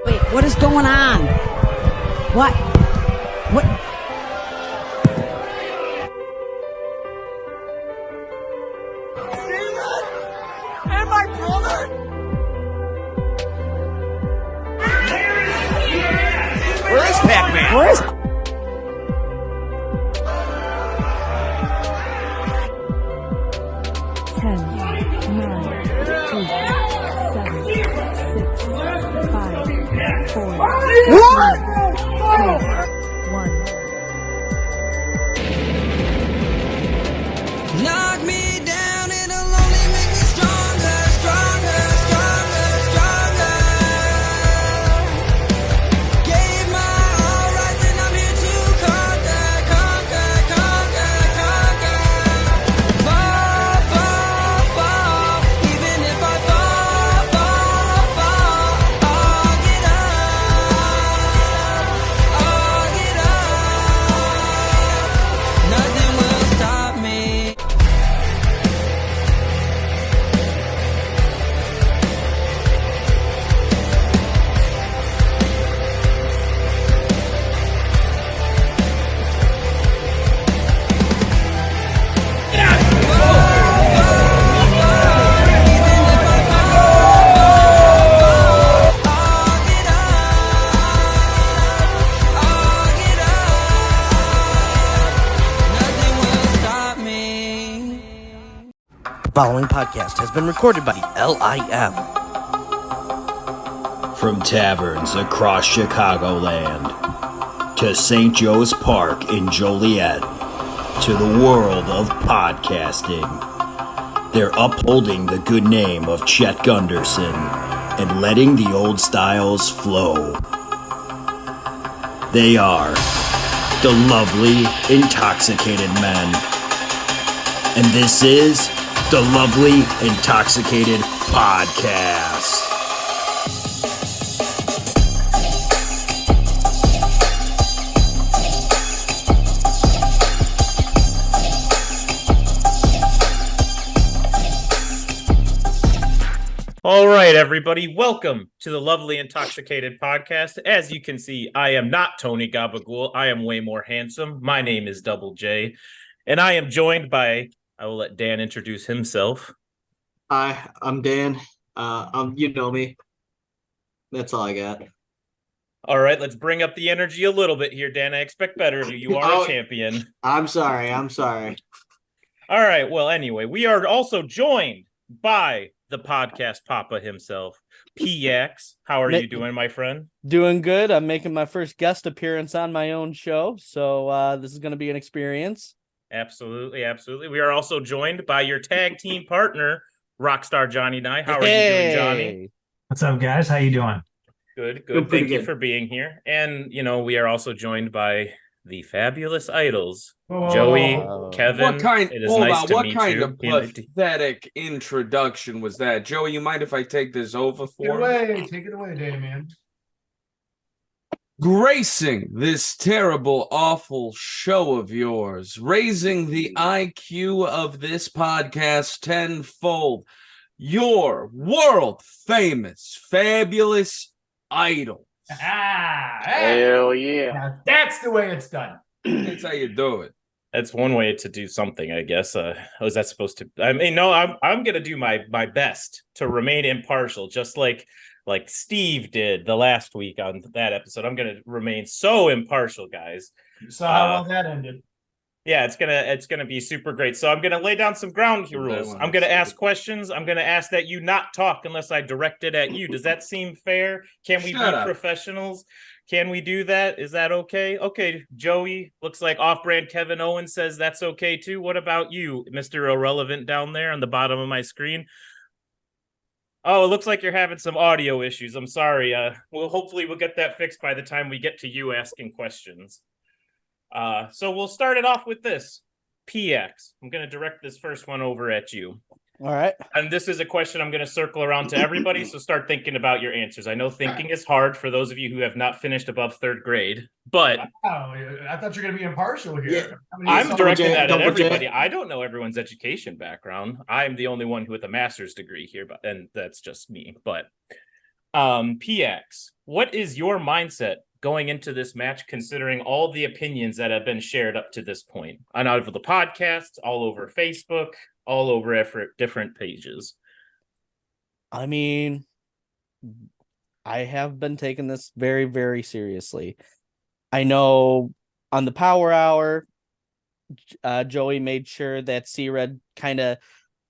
Wait, what is going on? What? What? And my brother? Where is Pac-Man? Where is... Knock me down, it'll only make me stronger, stronger, stronger, stronger. Gave my all right, and I'm here to conquer, conquer, conquer, conquer. Fall, fall, fall, even if I fall, fall, fall. I'll get up, nothing will stop me. Following podcast has been recorded by LIM. From taverns across Chicagoland to St. Joe's Park in Joliet to the world of podcasting, they're upholding the good name of Chet Gunderson and letting the old styles flow. They are the lovely, intoxicated men. And this is the Lovely Intoxicated Podcast. All right, everybody, welcome to the Lovely Intoxicated Podcast. As you can see, I am not Tony Gabagool. I am way more handsome. My name is Double J, and I am joined by, I will let Dan introduce himself. Hi, I'm Dan. You know me. That's all I got. All right, let's bring up the energy a little bit here, Dan. I expect better of you. You are a champion. I'm sorry. All right, well, anyway, we are also joined by the podcast papa himself, PX. How are you doing, my friend? Doing good. I'm making my first guest appearance on my own show, so this is going to be an experience. Absolutely, absolutely. We are also joined by your tag team partner, Rockstar Johnny Nye. How are you doing, Johnny? What's up, guys? How you doing? Good. Thank you for being here. And, we are also joined by the fabulous idols, Joey, Kevin. It is nice to meet you. What kind of pathetic introduction was that? Joey, you mind if I take this over for me? Take it away, Damien. Gracing this terrible, awful show of yours, raising the IQ of this podcast tenfold, your world-famous, fabulous idol. Hell yeah. Now that's the way it's done. That's how you do it. That's one way to do something, I guess. Was that supposed to? I mean, no, I'm gonna do my best to remain impartial, just like Steve did the last week on that episode. I'm gonna remain so impartial, guys. You saw how well that ended. Yeah, it's gonna be super great. So I'm gonna lay down some ground rules. I'm gonna ask questions. I'm gonna ask that you not talk unless I direct it at you. Does that seem fair? Can we be professionals? Can we do that? Is that okay? Okay, Joey, looks like off-brand Kevin Owens says that's okay too. What about you, Mr. Irrelevant down there on the bottom of my screen? Oh, it looks like you're having some audio issues. I'm sorry. Hopefully we'll get that fixed by the time we get to you asking questions. So we'll start it off with this. PX. I'm going to direct this first one over at you. All right. And this is a question I'm going to circle around to everybody, so start thinking about your answers. I know thinking is hard for those of you who have not finished above third grade, but... Oh, I thought you were going to be impartial here. Yeah. I'm directing that at everybody. I don't know everyone's education background. I'm the only one with a master's degree here, and that's just me. But PX, what is your mindset going into this match, considering all the opinions that have been shared up to this point on over the podcast, all over Facebook, all over different pages? I mean, I have been taking this very, very seriously. I know on the Power Hour, Joey made sure that C-Red kind of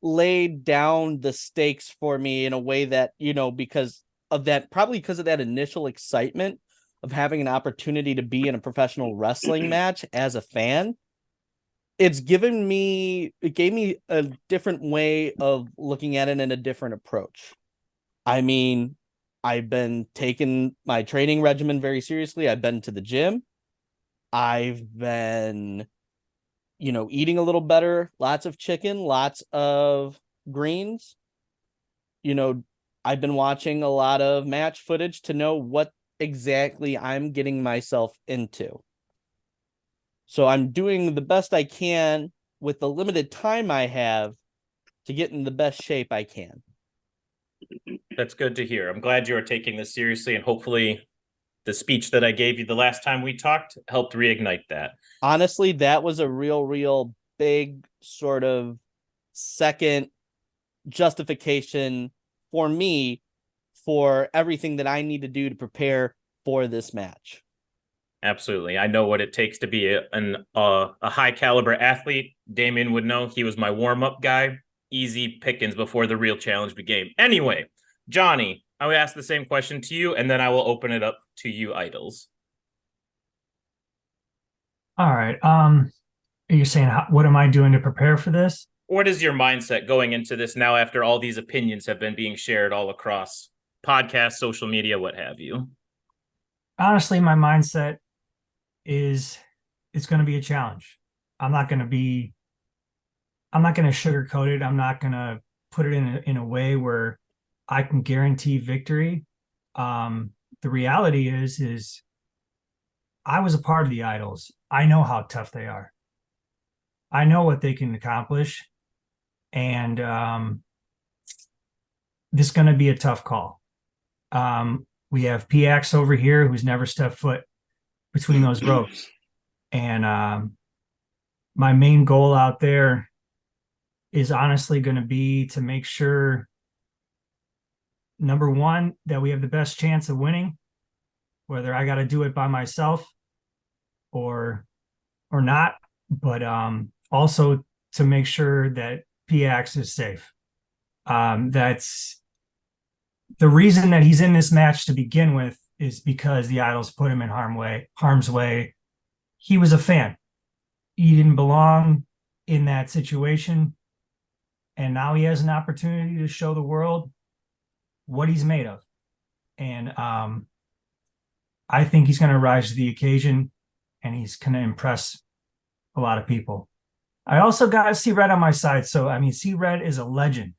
laid down the stakes for me in a way that, because of that, probably because of that initial excitement of having an opportunity to be in a professional wrestling match as a fan. It gave me a different way of looking at it and a different approach. I mean, I've been taking my training regimen very seriously. I've been to the gym. I've been, eating a little better, lots of chicken, lots of greens. I've been watching a lot of match footage to know what exactly I'm getting myself into. So I'm doing the best I can with the limited time I have to get in the best shape I can. That's good to hear. I'm glad you are taking this seriously, and hopefully the speech that I gave you the last time we talked helped reignite that. Honestly, that was a real big sort of second justification for me for everything that I need to do to prepare for this match. Absolutely. I know what it takes to be a high caliber athlete. Damien would know. He was my warm-up guy. Easy pickings before the real challenge began. Anyway, Johnny, I will ask the same question to you, and then I will open it up to you, idols. All right. You're saying, what am I doing to prepare for this? What is your mindset going into this now after all these opinions have been being shared all across podcasts, social media, what have you? Honestly, my mindset is it's going to be a challenge. I'm not going to sugarcoat it. I'm not going to put it in a way where I can guarantee victory. The reality is I was a part of the Idols. I know how tough they are. I know what they can accomplish. And this is going to be a tough call. We have PX over here who's never stepped foot between those ropes. And my main goal out there is honestly going to be to make sure, number one, that we have the best chance of winning, whether I got to do it by myself or not, but also to make sure that PX is safe. That's the reason that he's in this match to begin with, is because the Idols put him in harm's way. He was a fan. He didn't belong in that situation. And now he has an opportunity to show the world what he's made of. And I think he's going to rise to the occasion, and he's going to impress a lot of people. I also got C-Red on my side. So, I mean, C-Red is a legend.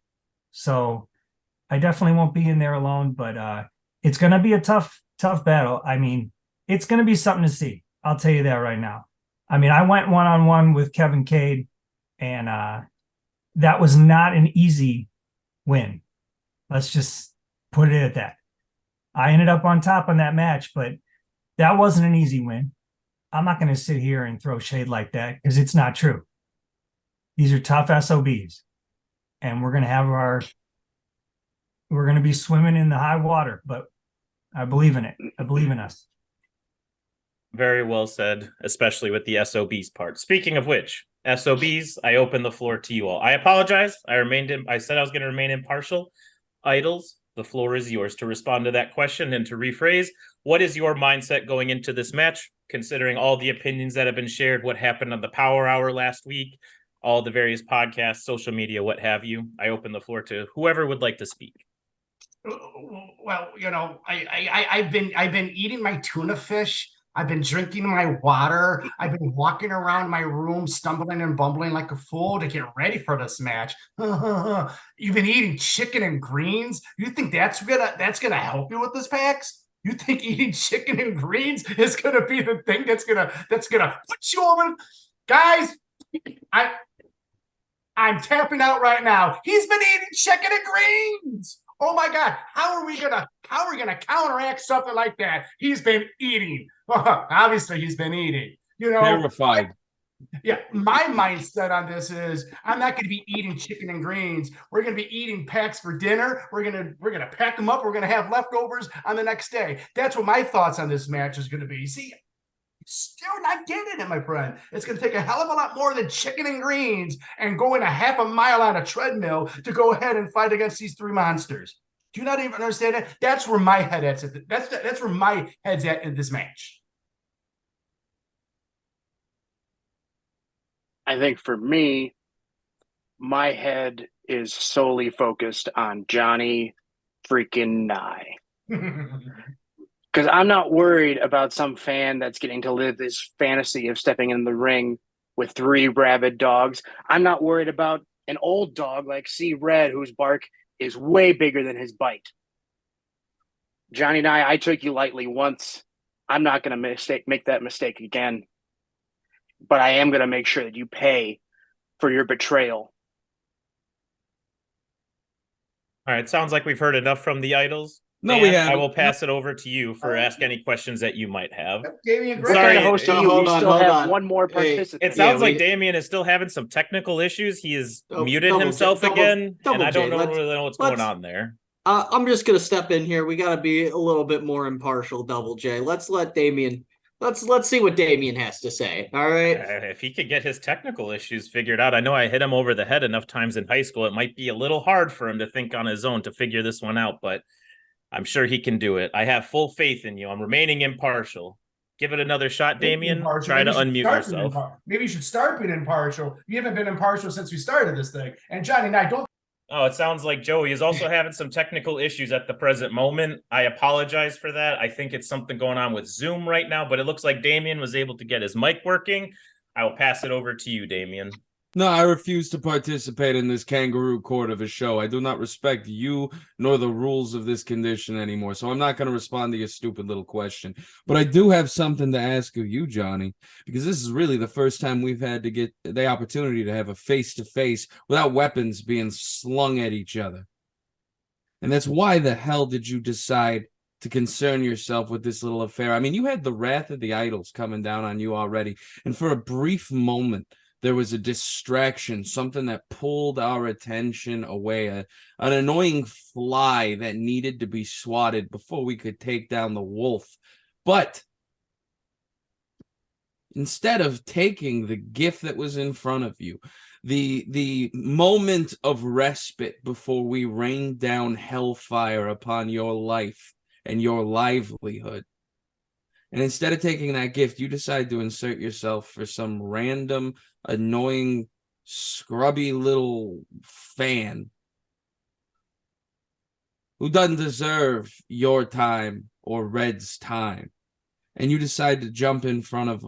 So I definitely won't be in there alone, but it's going to be a tough battle. I mean, it's going to be something to see. I'll tell you that right now. I mean, I went one-on-one with Kevin Cade, and that was not an easy win. Let's just put it at that. I ended up on top on that match, but that wasn't an easy win. I'm not going to sit here and throw shade like that because it's not true. These are tough SOBs, and we're going to be swimming in the high water, but I believe in it. I believe in us. Very well said, especially with the SOBs part. Speaking of which, SOBs, I open the floor to you all. I apologize. I said I was going to remain impartial. Idols, the floor is yours to respond to that question and to rephrase. What is your mindset going into this match, considering all the opinions that have been shared, what happened on the Power Hour last week, all the various podcasts, social media, what have you? I open the floor to whoever would like to speak. Well, I've been eating my tuna fish. I've been drinking my water. I've been walking around my room, stumbling and bumbling like a fool to get ready for this match. You've been eating chicken and greens. You think that's gonna help you with this, Pax? You think eating chicken and greens is gonna be the thing that's gonna put you over? Guys, I'm tapping out right now. He's been eating chicken and greens. Oh my God, how are we gonna counteract something like that? He's been eating. Obviously, he's been eating. Terrified. Yeah, my mindset on this is I'm not going to be eating chicken and greens. We're going to be eating packs for dinner. We're gonna pack them up. We're going to have leftovers on the next day. That's what my thoughts on this match is going to be. See, still not getting it, my friend. It's going to take a hell of a lot more than chicken and greens and going a half a mile on a treadmill to go ahead and fight against these three monsters. Do you not even understand that? That's where my head is at. That's where my head's at in this match. I think for me, my head is solely focused on Johnny freaking Nye. Because I'm not worried about some fan that's getting to live this fantasy of stepping in the ring with three rabid dogs. I'm not worried about an old dog like C Red, whose bark is way bigger than his bite. Johnny Nye, I took you lightly once. I'm not going to make that mistake again. But I am going to make sure that you pay for your betrayal. All right, sounds like we've heard enough from the idols. No, Dan, we haven't. I will pass it over to you for ask any questions that you might have. Damien, What Sorry, kind of host no, are you? hold We on, still hold have on. one more Hey, participant. It sounds Yeah, like we- Damien is still having some technical issues. He has Oh, muted double J- himself double- again, double and I don't J. really know what's going let's- on there. I'm just gonna step in here. We gotta be a little bit more impartial, Double J. Let's let Damien. Let's see what Damien has to say. All right. If he could get his technical issues figured out, I know I hit him over the head enough times in high school. It might be a little hard for him to think on his own to figure this one out, but I'm sure he can do it. I have full faith in you. I'm remaining impartial. Give it another shot, Damien. Try to unmute yourself. Maybe you should start being impartial. You haven't been impartial since we started this thing. And Johnny and I don't. Oh, it sounds like Joey is also having some technical issues at the present moment. I apologize for that. I think it's something going on with Zoom right now, but it looks like Damien was able to get his mic working. I will pass it over to you, Damien. No, I refuse to participate in this kangaroo court of a show. I do not respect you nor the rules of this condition anymore, so I'm not going to respond to your stupid little question. But I do have something to ask of you, Johnny, because this is really the first time we've had to get the opportunity to have a face-to-face without weapons being slung at each other. And that's why the hell did you decide to concern yourself with this little affair? I mean, you had the wrath of the idols coming down on you already, and for a brief moment, there was a distraction, something that pulled our attention away, an annoying fly that needed to be swatted before we could take down the wolf. But instead of taking the gift that was in front of you, the moment of respite before we rained down hellfire upon your life and your livelihood, and instead of taking that gift, you decide to insert yourself for some random, annoying, scrubby little fan who doesn't deserve your time or Red's time. And you decide to jump in front of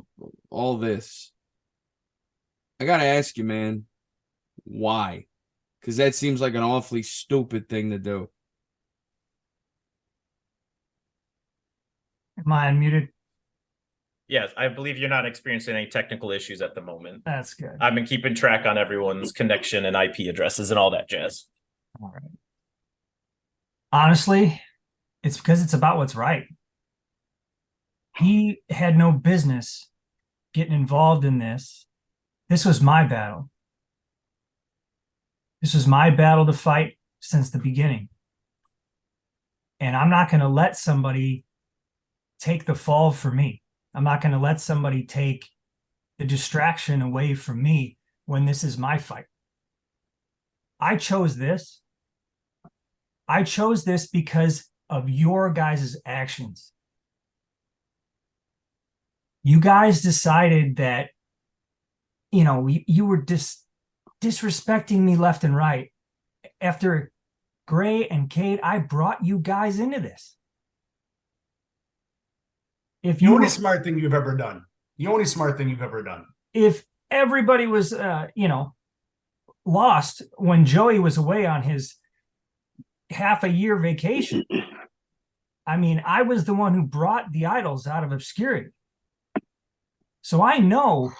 all this. I gotta ask you, man, why? Because that seems like an awfully stupid thing to do. Am I unmuted? Yes, I believe you're not experiencing any technical issues at the moment. That's good. I've been keeping track on everyone's connection and IP addresses and all that jazz. All right. Honestly, it's because it's about what's right. He had no business getting involved in this. This was my battle. This was my battle to fight since the beginning. And I'm not going to let somebody take the fall for me. I'm not going to let somebody take the distraction away from me when this is my fight. I chose this. I chose this because of your guys' actions. You guys decided that, you were disrespecting me left and right. After Gray and Kate, I brought you guys into this. If The you only were, smart thing you've ever done. The only smart thing you've ever done. if everybody was, lost when Joey was away on his half a year vacation, I mean, I was the one who brought the idols out of obscurity. So I know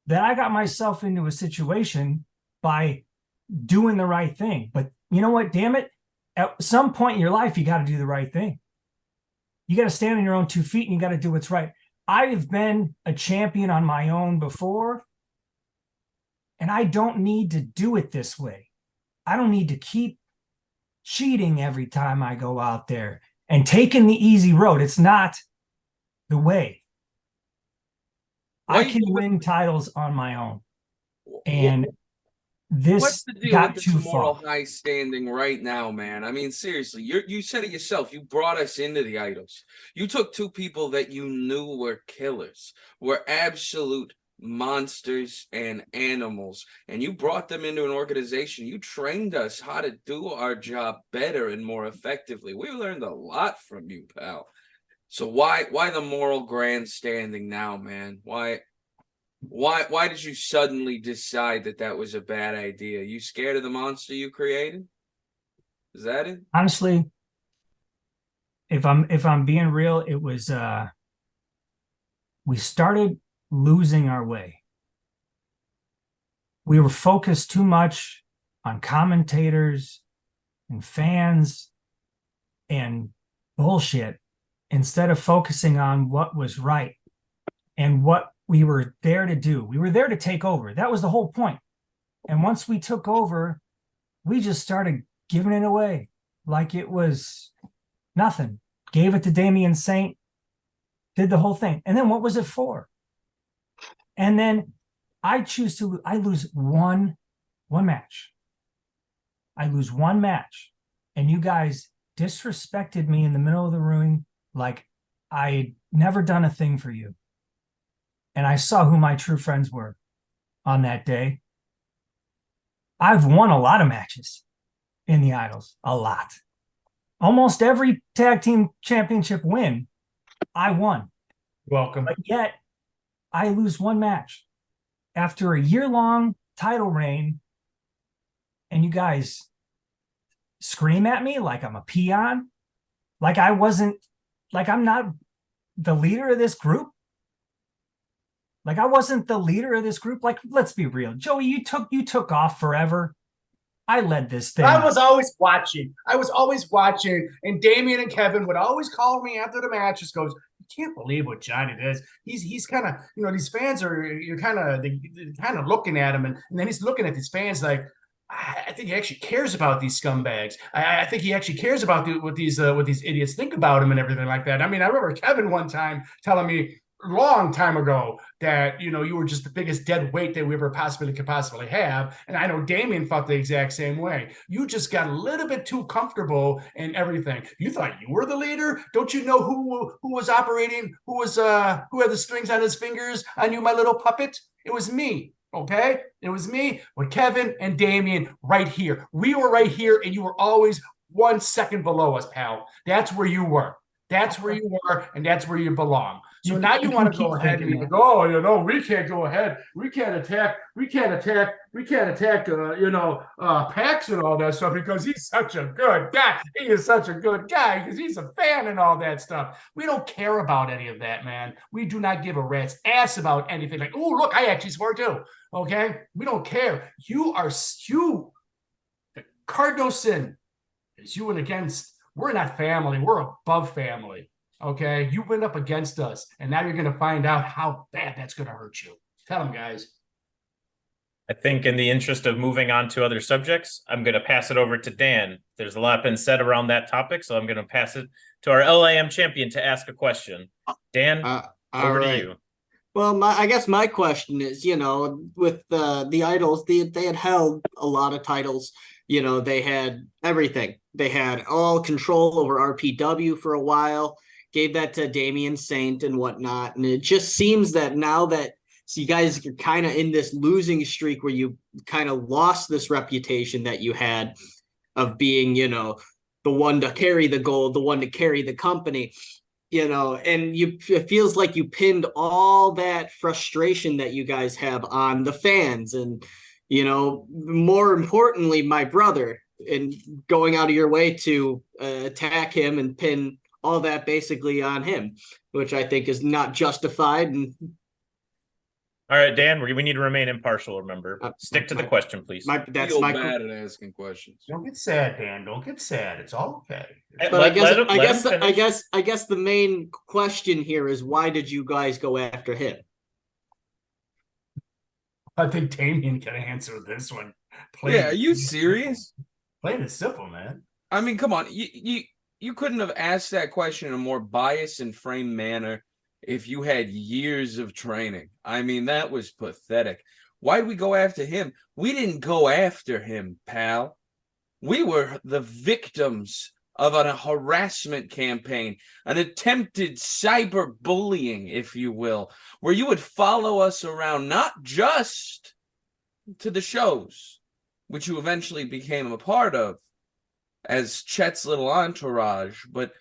that I got myself into a situation by doing the right thing. But you know what? Damn it. At some point in your life, you got to do the right thing. You got to stand on your own 2 feet and you got to do what's right. I've been a champion on my own before, and I don't need to do it this way. I don't need to keep cheating every time I go out there and taking the easy road. It's not the way. I can win titles on my own. And What's this the deal got with too this moral far. high standing right now, man? I mean, seriously, you said it yourself. You brought us into the idols. You took 2 people that you knew were killers, were absolute monsters and animals, and you brought them into an organization. You trained us how to do our job better and more effectively. We learned a lot from you, pal. So why the moral grandstanding now, man? Why did you suddenly decide that was a bad idea? You scared of the monster you created? Is that it? Honestly, if I'm being real, it was we started losing our way. We were focused too much on commentators and fans and bullshit instead of focusing on what was right and what we were there to do. We were there to take over. That was the whole point. And once we took over, we just started giving it away like it was nothing. Gave it to Damian Saint, did the whole thing. And then what was it for? And then I lose one match. I lose one match. And you guys disrespected me in the middle of the ring like I'd never done a thing for you. And I saw who my true friends were on that day. I've won a lot of matches in the Idols, a lot. Almost every tag team championship win, I won. Welcome. But yet, I lose one match after a year-long title reign, and you guys scream at me like I'm a peon, like I'm not the leader of this group. Like I wasn't the leader of this group. Like, let's be real. Joey, you took off forever. I led this thing. I was always watching. And Damian and Kevin would always call me after the match. Just goes, you can't believe what Johnny does. He's kind of, these fans they're kind of looking at him, and then he's looking at these fans like, I think he actually cares about these scumbags. I think he actually cares about what these idiots think about him and everything like that. I mean, I remember Kevin one time telling me long time ago that you were just the biggest dead weight that we ever could possibly have, and I know Damian felt the exact same way. You just got a little bit too comfortable in everything. You thought you were the leader. Don't you know who was operating, who had the strings on his fingers on you, my little puppet? It was me. Okay, it was me with Kevin and Damian right here. We were right here, and you were always 1 second below us, pal. That's where you were. That's where you were, and that's where you belong. So now you want to go ahead and be like, oh, we can't go ahead. We can't attack Pax and all that stuff because he's such a good guy. He is such a good guy because he's a fan and all that stuff. We don't care about any of that, man. We do not give a rat's ass about anything. Like, oh, look, I actually swore too. Okay? We don't care. The cardinal sin is you and against. We're not family. We're above family. Okay? You went up against us, and now you're going to find out how bad that's going to hurt you. Tell them, guys. I think in the interest of moving on to other subjects, I'm going to pass it over to Dan. There's a lot been said around that topic, so I'm going to pass it to our LAM champion to ask a question. Dan, over to you. Well, I guess my question is, with the Idols, they had held a lot of titles. They had everything. They had all control over RPW for a while, gave that to Damian Saint and whatnot. And it just seems that now that you guys are kind of in this losing streak where you kind of lost this reputation that you had of being, the one to carry the gold, the one to carry the company. And it feels like you pinned all that frustration that you guys have on the fans and, more importantly, my brother, and going out of your way to attack him and pin all that basically on him, which I think is not justified. And All right, Dan, we need to remain impartial. Remember, stick to the question, please. That's Feel my bad at asking questions. Don't get sad, Dan. Don't get sad. It's all okay. But I guess the main question here is, why did you guys go after him? I think Damien can answer this one. Yeah, are you serious? Plain and simple, man. I mean, come on. You couldn't have asked that question in a more biased and framed manner if you had years of training. I mean, that was pathetic. Why'd we go after him? We didn't go after him, pal. We were the victims of a harassment campaign, an attempted cyberbullying, if you will, where you would follow us around, not just to the shows, which you eventually became a part of as Chet's little entourage, but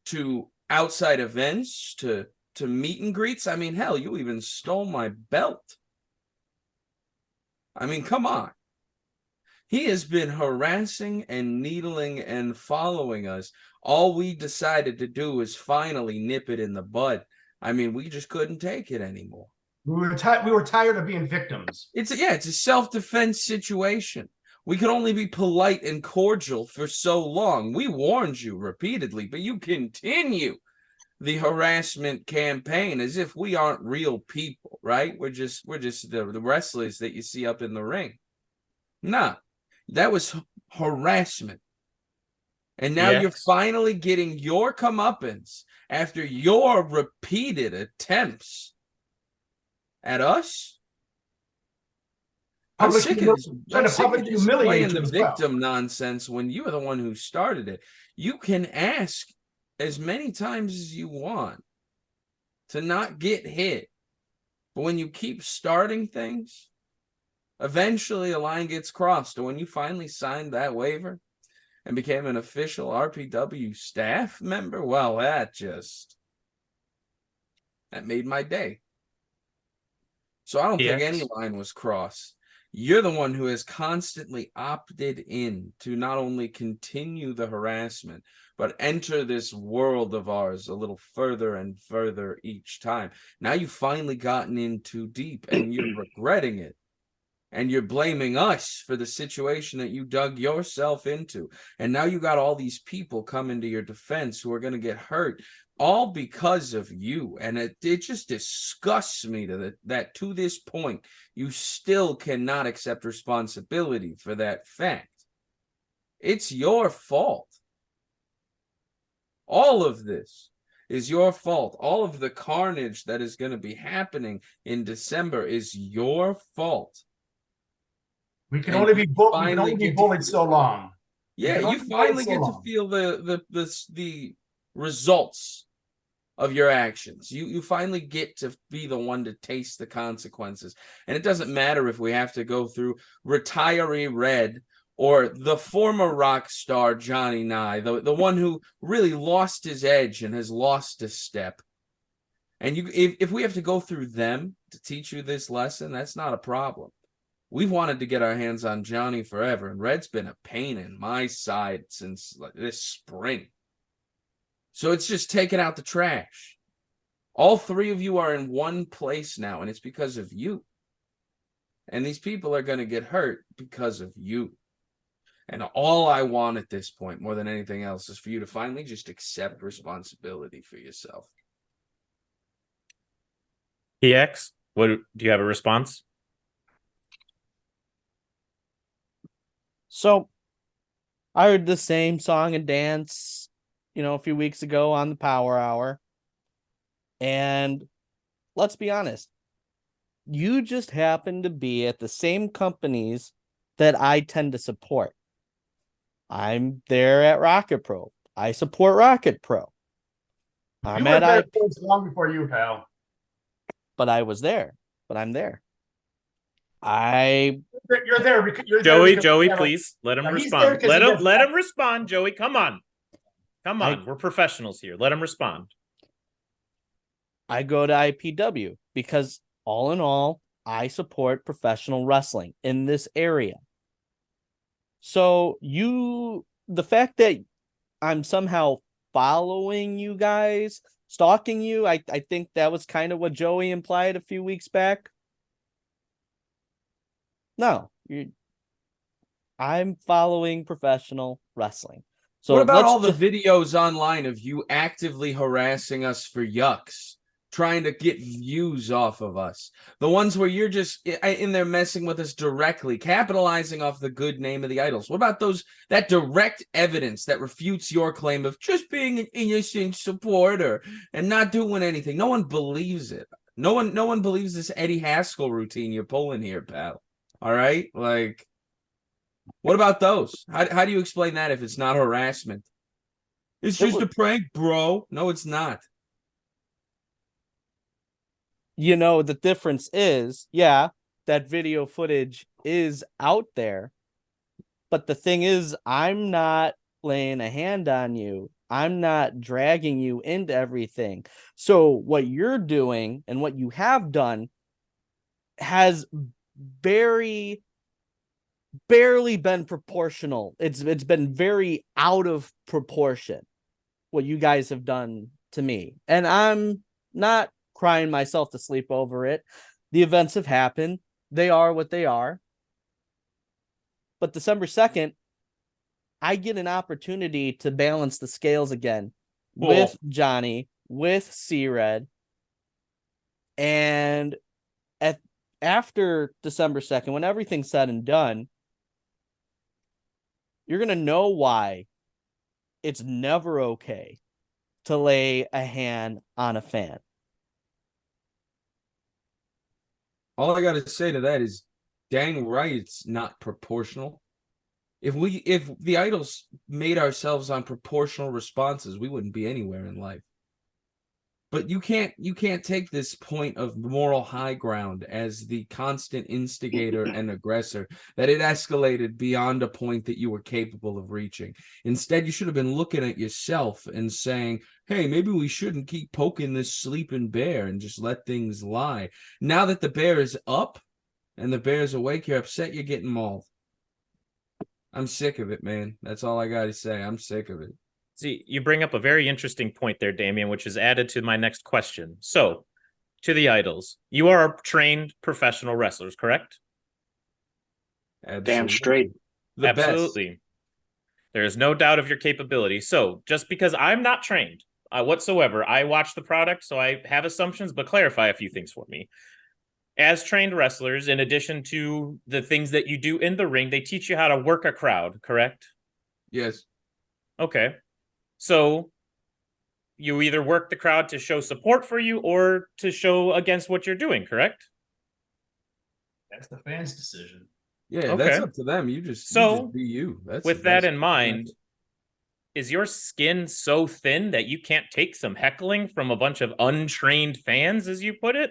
to outside events, to meet and greets. I mean, hell, you even stole my belt. I mean, come on. He has been harassing and needling and following us. All we decided to do was finally nip it in the bud. I mean, we just couldn't take it anymore. We were tired of being victims. It's a self-defense situation. We could only be polite and cordial for so long. We warned you repeatedly, but you continue the harassment campaign as if we aren't real people, right? We're just the wrestlers that you see up in the ring. Nah, that was harassment. And now you're finally getting your comeuppance after your repeated attempts at us. I'm sick of playing the victim nonsense when you're the one who started it. You can ask as many times as you want to not get hit. But when you keep starting things, eventually a line gets crossed. And when you finally signed that waiver and became an official RPW staff member, well, that made my day. So I don't think any line was crossed. You're the one who has constantly opted in to not only continue the harassment, but enter this world of ours a little further and further each time. Now you've finally gotten in too deep and you're regretting it. And you're blaming us for the situation that you dug yourself into. And now you got all these people coming to your defense who are going to get hurt, all because of you. And it just disgusts me that to this point, you still cannot accept responsibility for that fact. It's your fault. All of this is your fault. All of the carnage that is going to be happening in December is your fault. We can only be bullied so long. Yeah, you finally get to feel the results of your actions. You finally get to be the one to taste the consequences. And it doesn't matter if we have to go through Retiree Red or the former rock star Johnny Nye, the one who really lost his edge and has lost a step. And if we have to go through them to teach you this lesson, that's not a problem. We've wanted to get our hands on Johnny forever, and Red's been a pain in my side since this spring. So it's just taking out the trash. All three of you are in one place now, and it's because of you. And these people are going to get hurt because of you. And all I want at this point, more than anything else, is for you to finally just accept responsibility for yourself. PX, do you have a response? So I heard the same song and dance, a few weeks ago on the Power Hour. And let's be honest, you just happen to be at the same companies that I tend to support. I'm there at Rocket Pro. I support Rocket Pro. I'm at long before you, pal. But I was there. But I'm there. You're there. Joey, please let him respond. Let him respond, Joey. Come on. We're professionals here. Let him respond. I go to IPW because all in all, I support professional wrestling in this area. So the fact that I'm somehow following you guys, stalking you, I think that was kind of what Joey implied a few weeks back. No, I'm following professional wrestling. So what about all the just... videos online of you actively harassing us for yucks, trying to get views off of us? The ones where you're just in there messing with us directly, capitalizing off the good name of the idols. What about that direct evidence that refutes your claim of just being an innocent supporter and not doing anything? No one believes it. No one believes this Eddie Haskell routine you're pulling here, pal. All right? Like, what about those? How do you explain that if it's not harassment? It's just a prank, bro. No, it's not. You know, the difference is, yeah, that video footage is out there. But the thing is, I'm not laying a hand on you. I'm not dragging you into everything. So what you're doing and what you have done has barely been proportional. It's been very out of proportion what you guys have done to me. And I'm not crying myself to sleep over it. The events have happened. They are what they are. But December 2nd, I get an opportunity to balance the scales again with Johnny, with C-Red. And after December 2nd, when everything's said and done, you're going to know why it's never okay to lay a hand on a fan. All I got to say to that is, dang right, it's not proportional. If the idols made ourselves on proportional responses, we wouldn't be anywhere in life. But you can't take this point of moral high ground as the constant instigator and aggressor, that it escalated beyond a point that you were capable of reaching. Instead, you should have been looking at yourself and saying, hey, maybe we shouldn't keep poking this sleeping bear and just let things lie. Now that the bear is up and the bear's awake, you're upset you're getting mauled. I'm sick of it, man. That's all I got to say. I'm sick of it. See, you bring up a very interesting point there, Damien, which is added to my next question. So, to the idols, you are trained professional wrestlers, correct? Absolutely. Damn straight. Absolutely. Best. There is no doubt of your capability. So, just because I'm not trained whatsoever, I watch the product, so I have assumptions, but clarify a few things for me. As trained wrestlers, in addition to the things that you do in the ring, they teach you how to work a crowd, correct? Yes. Okay. So you either work the crowd to show support for you or to show against what you're doing, correct? That's the fans' decision. Yeah, okay. That's up to them. You just be you. That's with that in mind, is your skin so thin that you can't take some heckling from a bunch of untrained fans, as you put it?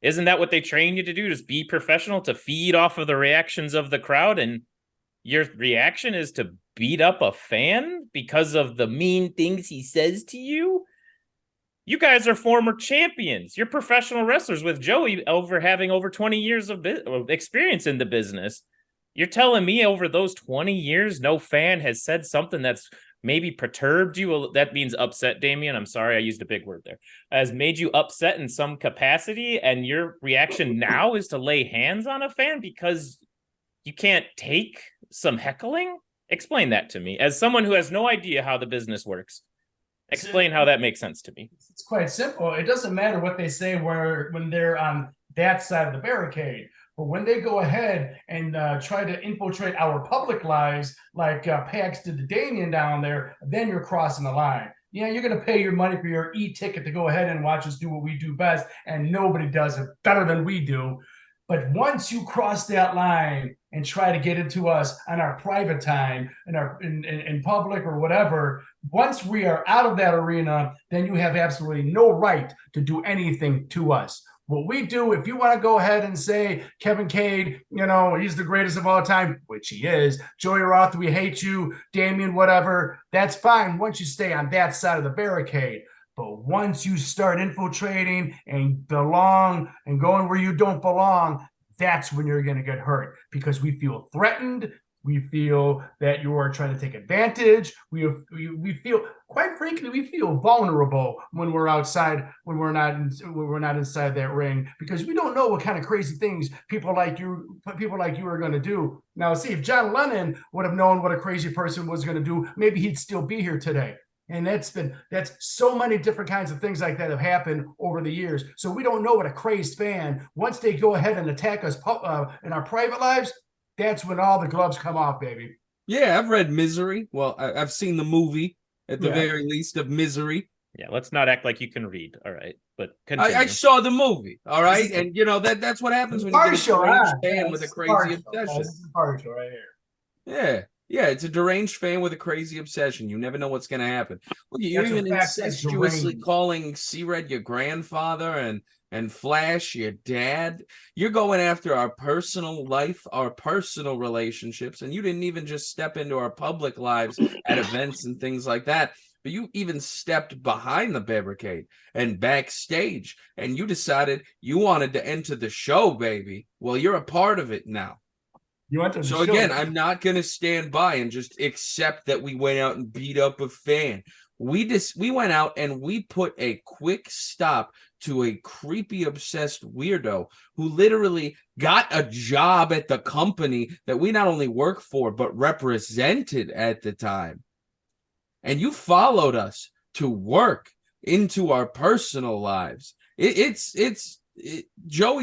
Isn't that what they train you to do? Just be professional, to feed off of the reactions of the crowd, and your reaction is to beat up a fan because of the mean things he says to you? You guys are former champions. You're professional wrestlers, with Joey having over 20 years of experience in the business. You're telling me over those 20 years, no fan has said something that's maybe perturbed you? That means upset, Damien. I'm sorry, I used a big word there. Has made you upset in some capacity, and your reaction now is to lay hands on a fan because you can't take some heckling? Explain that to me. As someone who has no idea how the business works, explain how that makes sense to me. It's quite simple. It doesn't matter what they say when they're on that side of the barricade. But when they go ahead and try to infiltrate our public lives, like Pax did to Damien down there, then you're crossing the line. Yeah, you're going to pay your money for your e-ticket to go ahead and watch us do what we do best, and nobody does it better than we do. But once you cross that line and try to get into us on our private time, in public or whatever, once we are out of that arena, then you have absolutely no right to do anything to us. What we do, if you want to go ahead and say Kevin Cade, he's the greatest of all time, which he is. Joey Roth, we hate you. Damien, whatever. That's fine once you stay on that side of the barricade. But once you start infiltrating and belong and going where you don't belong, that's when you're going to get hurt, because we feel threatened. We feel that you are trying to take advantage. We feel, quite frankly, we feel vulnerable when we're outside, when we're not inside that ring, because we don't know what kind of crazy things people like you are going to do. Now, see, if John Lennon would have known what a crazy person was going to do, maybe he'd still be here today. And that's so many different kinds of things like that have happened over the years. So we don't know what a crazed fan, once they go ahead and attack us in our private lives, that's when all the gloves come off, baby. Yeah, I've read Misery. Well, I've seen the movie at the very least of Misery. Yeah, let's not act like you can read. All right, but continue. I saw the movie. All right, and you know that's what happens when you get a deranged fan with a crazy obsession. This is a party show right here. Yeah, it's a deranged fan with a crazy obsession. You never know what's going to happen. Look, you're even incestuously calling C-Red your grandfather and Flash your dad. You're going after our personal life, our personal relationships, and you didn't even just step into our public lives at events and things like that. But you even stepped behind the barricade and backstage, and you decided you wanted to enter the show, baby. Well, you're a part of it now. So again, I'm not going to stand by and just accept that we went out and beat up a fan. We went out and we put a quick stop to a creepy, obsessed weirdo who literally got a job at the company that we not only work for, but represented at the time. And you followed us to work into our personal lives. Joey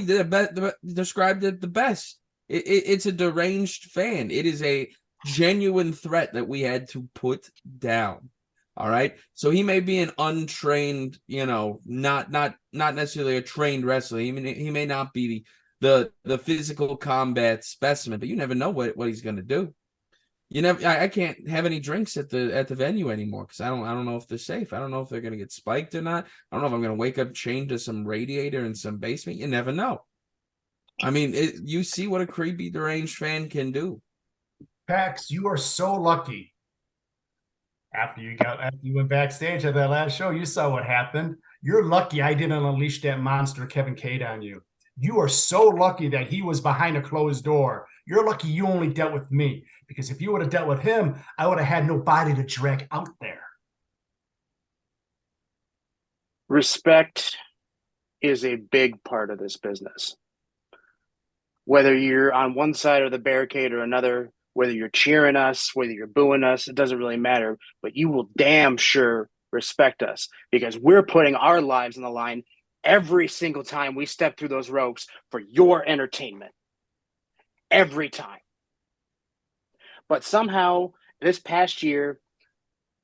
described it the best. It's a deranged fan. It is a genuine threat that we had to put down. All right. So he may be an untrained, not necessarily a trained wrestler. He may not be the physical combat specimen, but you never know what he's going to do. I can't have any drinks at the venue anymore because I don't know if they're safe. I don't know if they're going to get spiked or not. I don't know if I'm going to wake up chained to some radiator in some basement. You never know. I mean, you see what a creepy, deranged fan can do. Pax, you are so lucky. After you went backstage at that last show, you saw what happened. You're lucky I didn't unleash that monster Kevin Cade on you. You are so lucky that he was behind a closed door. You're lucky you only dealt with me, because if you would have dealt with him, I would have had nobody to drag out there. Respect is a big part of this business. Whether you're on one side of the barricade or another, whether you're cheering us, whether you're booing us, it doesn't really matter. But you will damn sure respect us because we're putting our lives on the line every single time we step through those ropes for your entertainment. Every time. But somehow, this past year,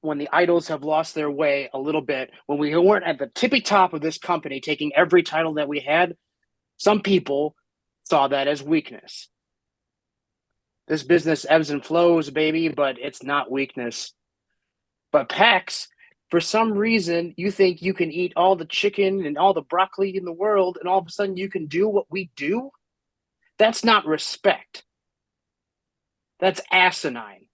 when the idols have lost their way a little bit, when we weren't at the tippy top of this company taking every title that we had, some people saw that as weakness. This business ebbs and flows, baby, but it's not weakness. But Pax, for some reason, you think you can eat all the chicken and all the broccoli in the world, and all of a sudden you can do what we do? That's not respect. That's asinine.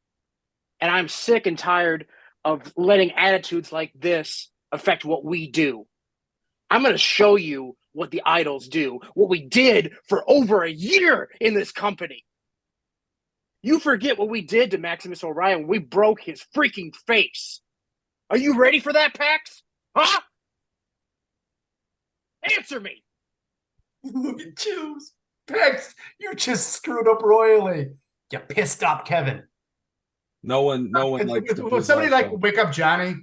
And I'm sick and tired of letting attitudes like this affect what we do. I'm going to show you what the idols do, what we did for over a year in this company. You forget what we did to Maximus Orion when we broke his freaking face. Are you ready for that, Pax? Huh? Answer me. Look at you. Pax, you just screwed up royally. You pissed off Kevin. No one likes to. Would somebody wake up Johnny?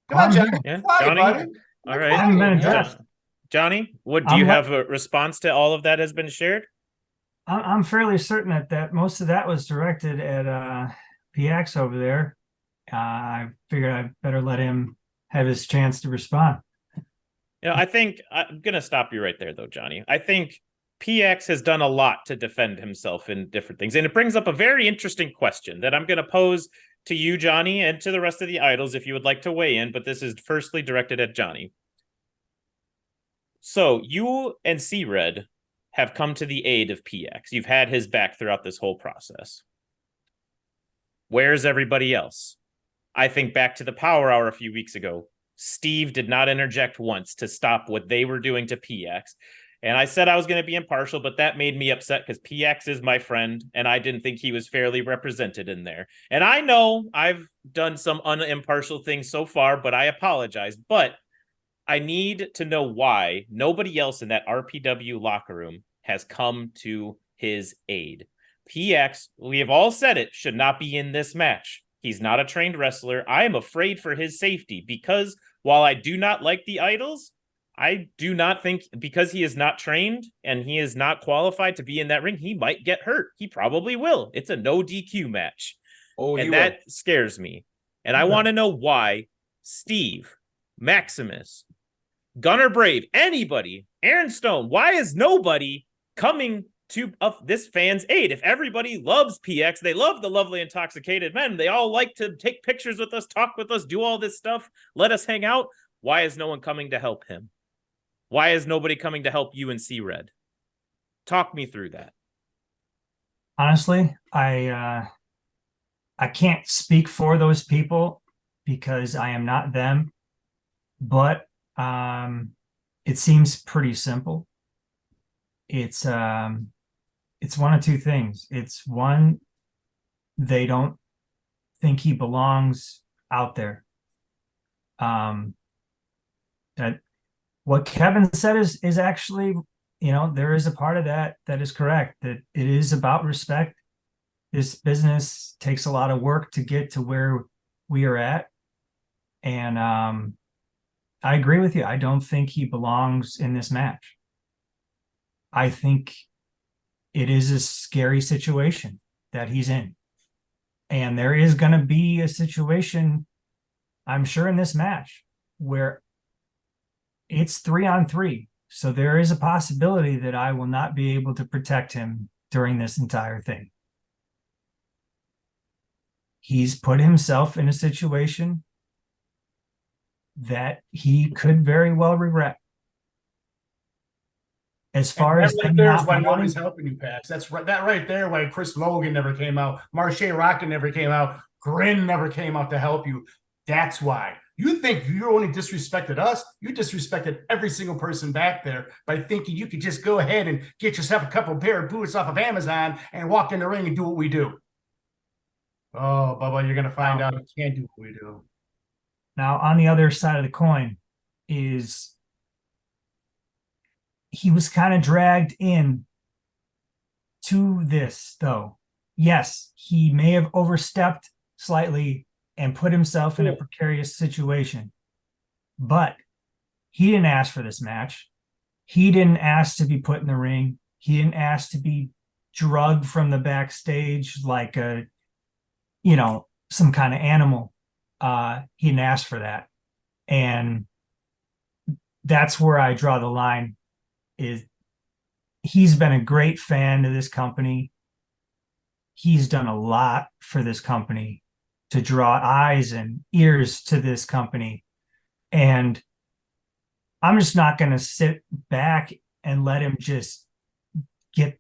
Come on, Johnny. Yeah, Johnny. Buddy. All right. I haven't been addressed. Johnny, do you have a response to all of that has been shared? I'm fairly certain that most of that was directed at PX over there. I figured I'd better let him have his chance to respond. I think I'm going to stop you right there, though, Johnny. I think PX has done a lot to defend himself in different things. And it brings up a very interesting question that I'm going to pose to you, Johnny, and to the rest of the idols if you would like to weigh in. But this is firstly directed at Johnny. So you and C-Red have come to the aid of PX. You've had his back throughout this whole process. Where's everybody else? I think back to the Power Hour a few weeks ago. Steve did not interject once to stop what they were doing to PX. And I said I was going to be impartial, but that made me upset because PX is my friend, and I didn't think he was fairly represented in there. And I know I've done some unimpartial things so far, but I apologize. But I need to know why nobody else in that RPW locker room has come to his aid. PX, we have all said it, should not be in this match. He's not a trained wrestler. I am afraid for his safety because while I do not like the idols, I do not think because he is not trained and he is not qualified to be in that ring, he might get hurt. He probably will. It's a no DQ match. And that scares me. And I want to know why Steve, Maximus, Gunner Brave, anybody, Aaron Stone, why is nobody coming to this fan's aid? If everybody loves PX, they love the lovely Intoxicated Men, they all like to take pictures with us, talk with us, do all this stuff, let us hang out. Why is no one coming to help him? Why is nobody coming to help UNC Red? Talk me through that. Honestly, I can't speak for those people because I am not them, but it seems pretty simple. It's one of two things. It's one, they don't think he belongs out there. That what Kevin said is actually, there is a part of that is correct, that it is about respect. This business takes a lot of work to get to where we are at. And I agree with you. I don't think he belongs in this match. I think it is a scary situation that he's in. And there is going to be a situation, I'm sure, in this match where it's 3-on-3. So there is a possibility that I will not be able to protect him during this entire thing. He's put himself in a situation that he could very well regret. As far as right there is why nobody's helping you, Pax. That's right. That right there, why Chris Logan never came out, Marche Rocket never came out, Grin never came out to help you. That's why. You think you only disrespected us? You disrespected every single person back there by thinking you could just go ahead and get yourself a couple pair of boots off of Amazon and walk in the ring and do what we do. Oh, Bubba, you're gonna find out you can't do what we do. Now, on the other side of the coin is he was kind of dragged in to this, though. Yes, he may have overstepped slightly and put himself in a precarious situation, but he didn't ask for this match. He didn't ask to be put in the ring. He didn't ask to be drugged from the backstage like some kind of animal. He didn't ask for that. And that's where I draw the line. Is he's been a great fan to this company. He's done a lot for this company to draw eyes and ears to this company. And I'm just not going to sit back and let him just get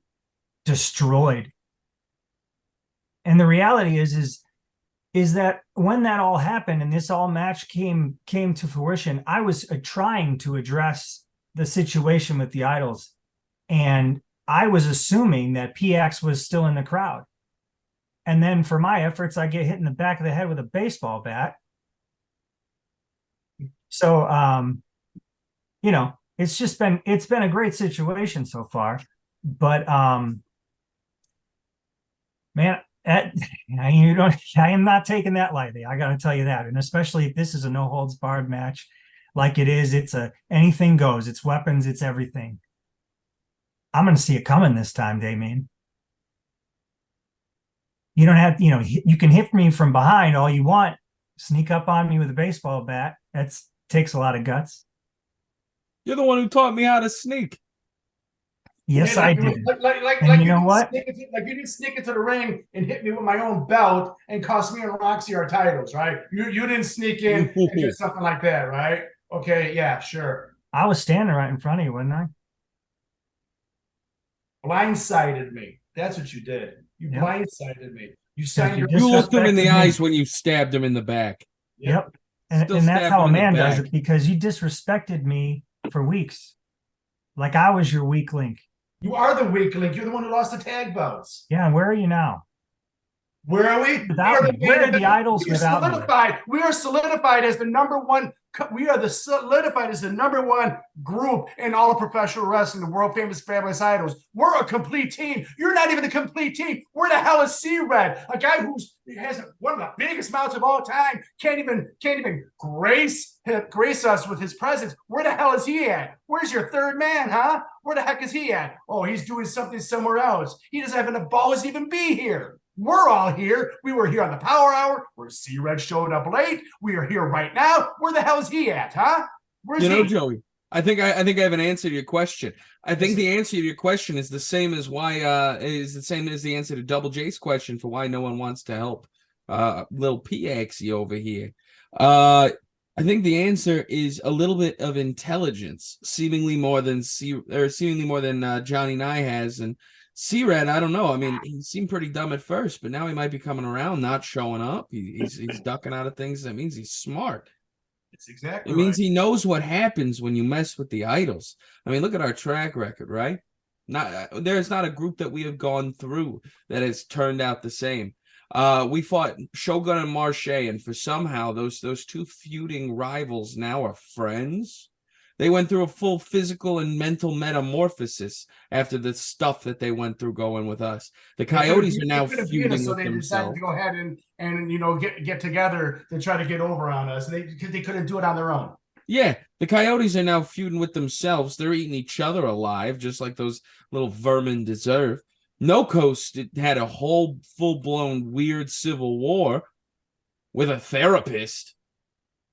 destroyed. And the reality is that when that all happened and this all match came to fruition, I was trying to address the situation with the idols. And I was assuming that PX was still in the crowd. And then for my efforts, I get hit in the back of the head with a baseball bat. So, it's been a great situation so far, but, man, I am not taking that lightly. I got to tell you that. And especially if this is a no holds barred match like it is, it's anything goes, it's weapons, it's everything. I'm going to see it coming this time, Damien. You don't have, you can hit me from behind all you want, sneak up on me with a baseball bat. That takes a lot of guts. You're the one who taught me how to sneak. Yes, I did. Like you know what? Like you didn't sneak into the ring and hit me with my own belt and cost me and Roxy our titles, right? You didn't sneak in and do something like that, right? Okay, yeah, sure. I was standing right in front of you, wasn't I? Blindsided me. That's what you did. You blindsided me. You looked him in the eyes when you stabbed him in the back. Yep. And that's how a man does it, because you disrespected me for weeks. Like I was your weak link. You are the weak link. You're the one who lost the tag belts. Yeah, and where are you now? Where are we? Without me. Where are the idols we are without me? solidified. We are solidified as the number one. We are solidified as the number one group in all of professional wrestling, the world famous Fabulous Idols. We're a complete team. You're not even a complete team. Where the hell is C-Red? A guy who has one of the biggest mouths of all time can't even grace us with his presence. Where the hell is he at? Where's your third man, huh? Where the heck is he at? Oh, he's doing something somewhere else. He doesn't have enough balls to even be here. We're all here. We were here on the Power Hour. Where C-Red showed up late. We are here right now. Where the hell is he at, huh? Where's he? Joey, I think I have an answer to your question. I think the answer to your question is the same as the answer to Double J's question for why no one wants to help little PXE over here. I think the answer is a little bit of intelligence, seemingly more than Johnny Nye has, and C-Red, I don't know. I mean, he seemed pretty dumb at first, but now he might be coming around, not showing up. He's ducking out of things. That means he's smart. It's exactly It means he knows what happens when you mess with the idols. I mean, look at our track record, right? There's not a group that we have gone through that has turned out the same. We fought Shogun and Marche, and for somehow those two feuding rivals now are friends. They went through a full physical and mental metamorphosis after the stuff that they went through going with us. The Coyotes are now feuding with themselves. They decided to go ahead and get together to try to get over on us. They couldn't do it on their own. Yeah, the Coyotes are now feuding with themselves. They're eating each other alive, just like those little vermin deserve. No Coast had a whole full-blown weird civil war with a therapist,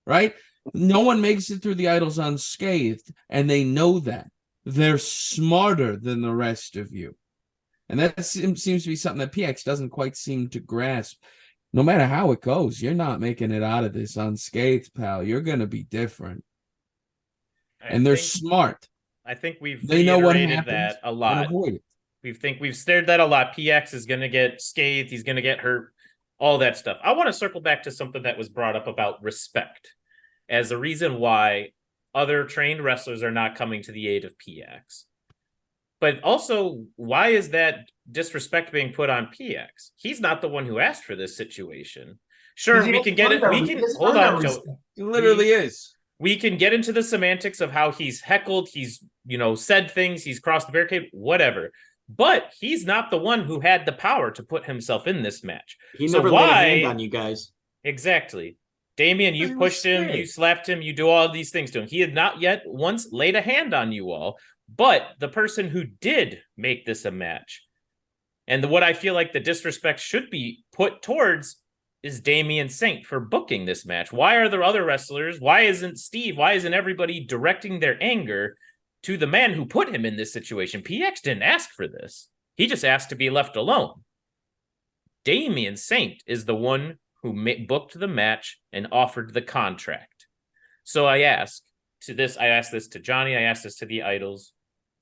right? No one makes it through the idols unscathed, and they know that. They're smarter than the rest of you. And that seems to be something that PX doesn't quite seem to grasp. No matter how it goes, you're not making it out of this unscathed, pal. You're going to be different. And they're smart. I think they know what happens that a lot. And avoid it. We've stared that a lot. PX is going to get scathed. He's going to get hurt. All that stuff. I want to circle back to something that was brought up about respect as a reason why other trained wrestlers are not coming to the aid of PX. But also, why is that disrespect being put on PX? He's not the one who asked for this situation. Sure, we can get it. We can hold on, Joe. He literally is. We can get into the semantics of how he's heckled, he's said things, he's crossed the barricade, whatever. But he's not the one who had the power to put himself in this match. He never laid a hand on you guys. Exactly. Damian, you pushed him, you slapped him, you do all these things to him. He had not yet once laid a hand on you all, but the person who did make this a match, and what I feel like the disrespect should be put towards is Damian Saint for booking this match. Why are there other wrestlers? Why isn't Steve? Why isn't everybody directing their anger to the man who put him in this situation? PX didn't ask for this. He just asked to be left alone. Damian Saint is the one who booked the match and offered the contract. So I asked this to Johnny, I asked this to the idols.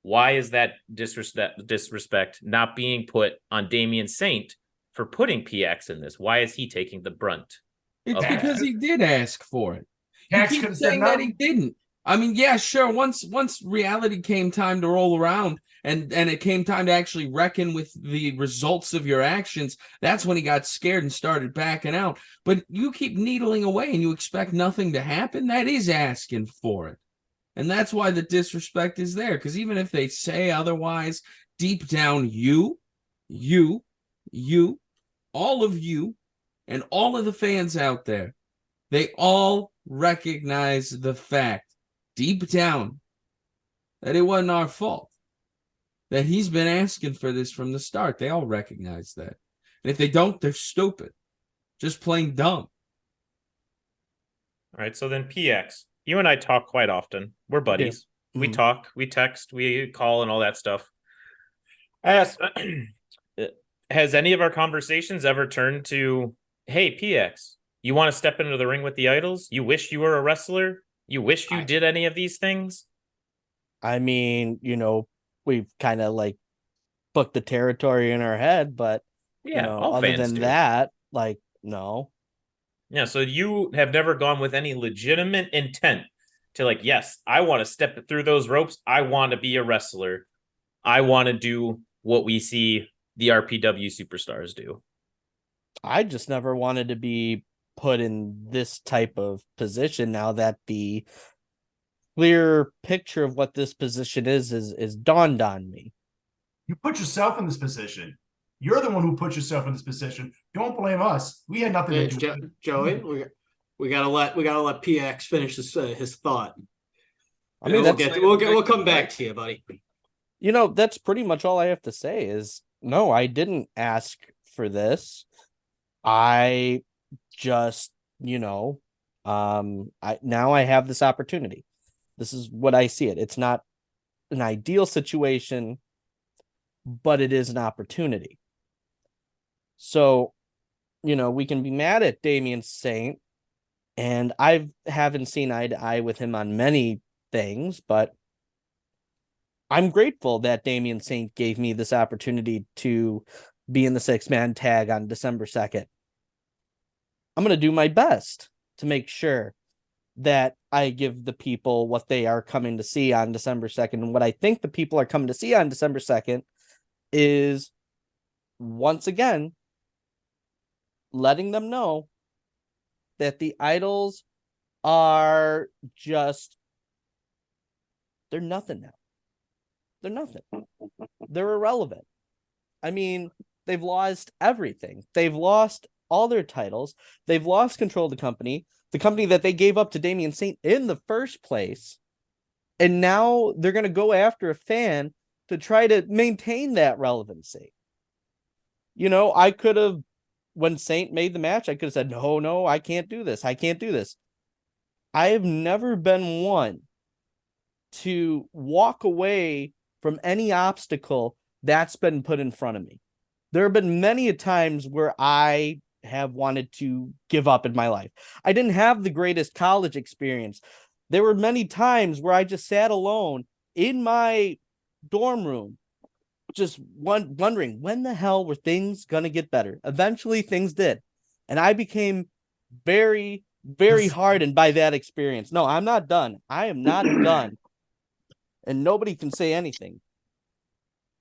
Why is that disrespect not being put on Damian Saint for putting PX in this? Why is he taking the brunt? It's because he did ask for it. PX You keep saying that he didn't. I mean, yeah, sure. Once reality came time to roll around and it came time to actually reckon with the results of your actions, that's when he got scared and started backing out. But you keep needling away and you expect nothing to happen. That is asking for it. And that's why the disrespect is there. Because even if they say otherwise, deep down, you, all of you, and all of the fans out there, they all recognize the fact deep down that it wasn't our fault, that he's been asking for this from the start. They all recognize that. And if they don't, they're stupid, just plain dumb. All right, so then PX, you and I talk quite often. We're buddies. Yeah. We talk, we text, we call, and all that stuff. I asked, has any of our conversations ever turned to, hey, PX, you want to step into the ring with the idols? You wish you were a wrestler? You wish you did any of these things? I mean, we've kind of like booked the territory in our head, but other than that, no. Yeah, so you have never gone with any legitimate intent to like, yes, I want to step through those ropes. I want to be a wrestler. I want to do what we see the RPW superstars do. I just never wanted to be put in this type of position now that the clear picture of what this position is dawned on me. You put yourself in this position. You're the one who put yourself in this position. Don't blame us. We had nothing to do with it. Joey, we gotta let PX finish his thought. I mean, we'll come back to you, buddy. You know, that's pretty much all I have to say is no, I didn't ask for this. I just, now I have this opportunity. This is what I see it. It's not an ideal situation, but it is an opportunity. So, we can be mad at Damian Saint, and I haven't seen eye to eye with him on many things, but I'm grateful that Damian Saint gave me this opportunity to be in the 6-man tag on December 2nd. I'm going to do my best to make sure that I give the people what they are coming to see on December 2nd. And what I think the people are coming to see on December 2nd is, once again, letting them know that the idols are just, they're nothing now. They're nothing. They're irrelevant. I mean, they've lost everything. They've lost all their titles. They've lost control of the company that they gave up to Damian Saint in the first place. And now they're going to go after a fan to try to maintain that relevancy. I could have, when Saint made the match, I could have said, no, I can't do this. I can't do this. I have never been one to walk away from any obstacle that's been put in front of me. There have been many times where I have wanted to give up in my life. I didn't have the greatest college experience. There were many times where I just sat alone in my dorm room, just wondering when the hell were things going to get better. Eventually things did. And I became very, very hardened by that experience. No, I'm not done. I am not done. And nobody can say anything.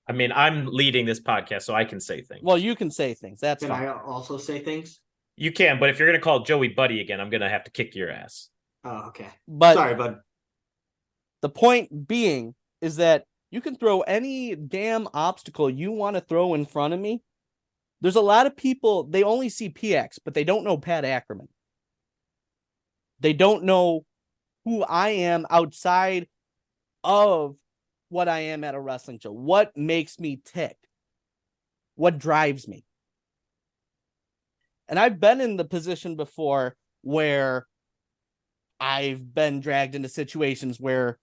I mean, I'm leading this podcast, so I can say things. Well, you can say things. That's fine. Can I also say things? You can, but if you're going to call Joey Buddy again, I'm going to have to kick your ass. Oh, okay. But sorry, bud. The point being is that you can throw any damn obstacle you want to throw in front of me. There's a lot of people, they only see PX, but they don't know Pat Ackerman. They don't know who I am outside of what I am at a wrestling show. What makes me tick? What drives me? And I've been in the position before where I've been dragged into situations where,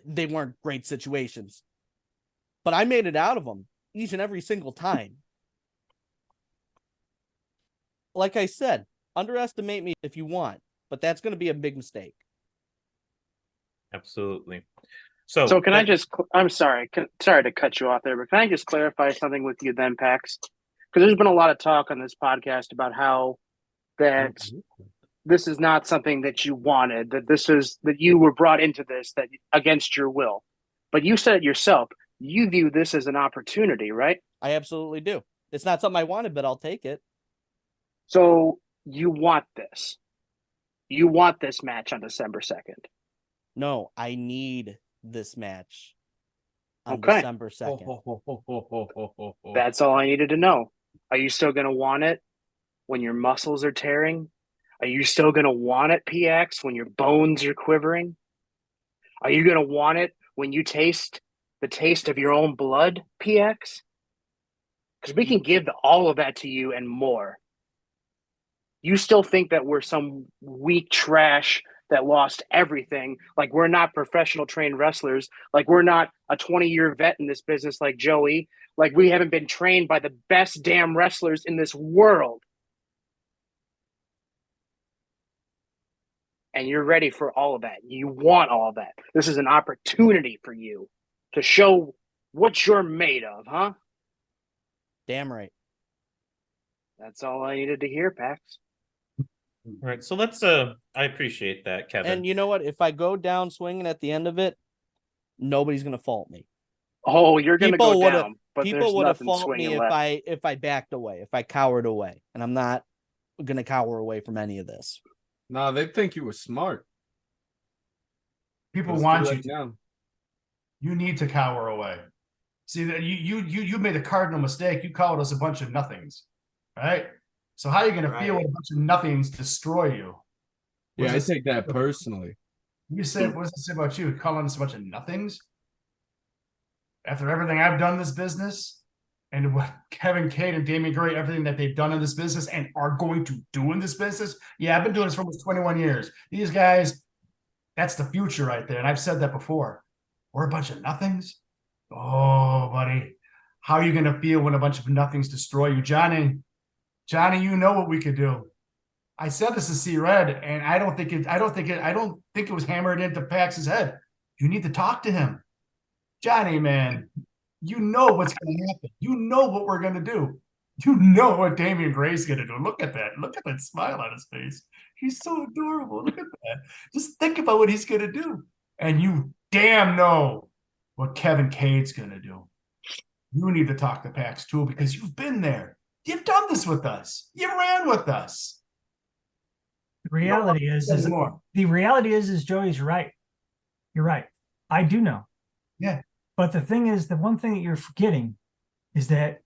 they weren't great situations. But I made it out of them each and every single time. Like I said, underestimate me if you want, but that's going to be a big mistake. Absolutely. So can I just, I'm sorry to cut you off there, but can I just clarify something with you then, Pax? Because there's been a lot of talk on this podcast about how that this is not something that you wanted, that you were brought into this that against your will. But you said it yourself, you view this as an opportunity, right? I absolutely do. It's not something I wanted, but I'll take it. So you want this. You want this match on December 2nd. No, I need this match on December 2nd. That's all I needed to know. Are you still going to want it when your muscles are tearing? Are you still going to want it, PX, when your bones are quivering? Are you going to want it when you taste the taste of your own blood, PX? Because we can give all of that to you and more. You still think that we're some weak trash that lost everything, like we're not professional trained wrestlers, like we're not a 20-year vet in this business like Joey, like we haven't been trained by the best damn wrestlers in this world. And you're ready for all of that. You want all of that. This is an opportunity for you to show what you're made of, huh? Damn right. That's all I needed to hear, Pax. Right. So let's I appreciate that, Kevin. And you know what? If I go down swinging at the end of it, nobody's gonna fault me. Oh, you're gonna go down, but people there's would have nothing fault me swinging left. if I backed away, if I cowered away, and I'm not gonna cower away from any of this. No, they think you were smart. People It's want too you late to. now. You need to cower away. See that you made a cardinal mistake. You called us a bunch of nothings, right? So how are you going to feel when a bunch of nothings destroy you? Yeah, I What's take that personally. You said, what does it say about you? Calling us a bunch of nothings? After everything I've done in this business, and what Kevin Cade and Damian Gray, everything that they've done in this business and are going to do in this business. Yeah, I've been doing this for almost 21 years. These guys, that's the future right there. And I've said that before. We're a bunch of nothings. Oh, buddy. How are you going to feel when a bunch of nothings destroy you? Johnny, you know what we could do. I said this to C Red, and I don't think it was hammered into Pax's head. You need to talk to him. Johnny, man, you know what's going to happen. You know what we're going to do. You know what Damian Gray's going to do. Look at that. Look at that smile on his face. He's so adorable. Look at that. Just think about what he's going to do. And you damn know what Kevin Cade's going to do. You need to talk to Pax too, because you've been there. You've done this with us. You ran with us. The reality is Joey's right. You're right. I do know. Yeah. But the thing is, the one thing that you're forgetting is that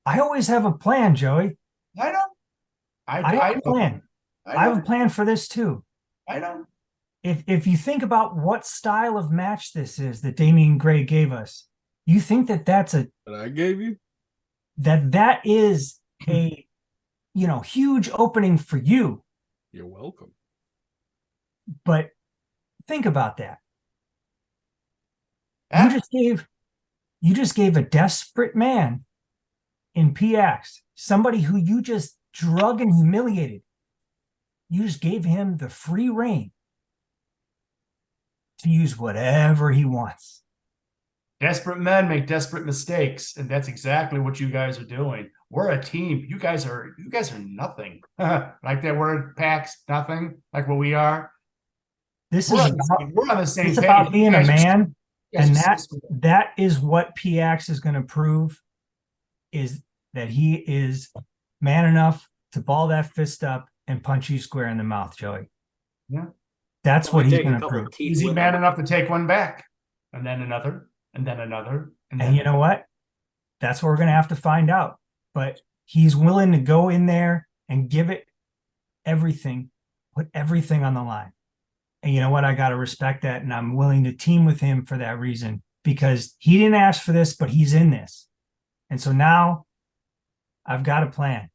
I always have a plan, Joey. I know. I have a plan. I have a plan for this too. I know. If you think about what style of match this is that Damian Gray gave us, you think that that's That I gave you? that is a huge opening for you. You're welcome. But think about that. You just gave a desperate man in PX, somebody who you just drug and humiliated. You just gave him the free reign to use whatever he wants. Desperate men make desperate mistakes, and that's exactly what you guys are doing. We're a team. You guys are nothing. Like that word PAX, nothing. Like what we are. We're on the same It's page. about being a man, and are that is what PX is going to prove, is that he is man enough to ball that fist up and punch you square in the mouth, Joey. Yeah. That's what he's going to prove. Is he man enough to take one back? And then another, and then another. And you know what? That's what we're going to have to find out. But he's willing to go in there and give it everything, put everything on the line. And you know what? I got to respect that. And I'm willing to team with him for that reason, because he didn't ask for this, but he's in this. And so now I've got a plan.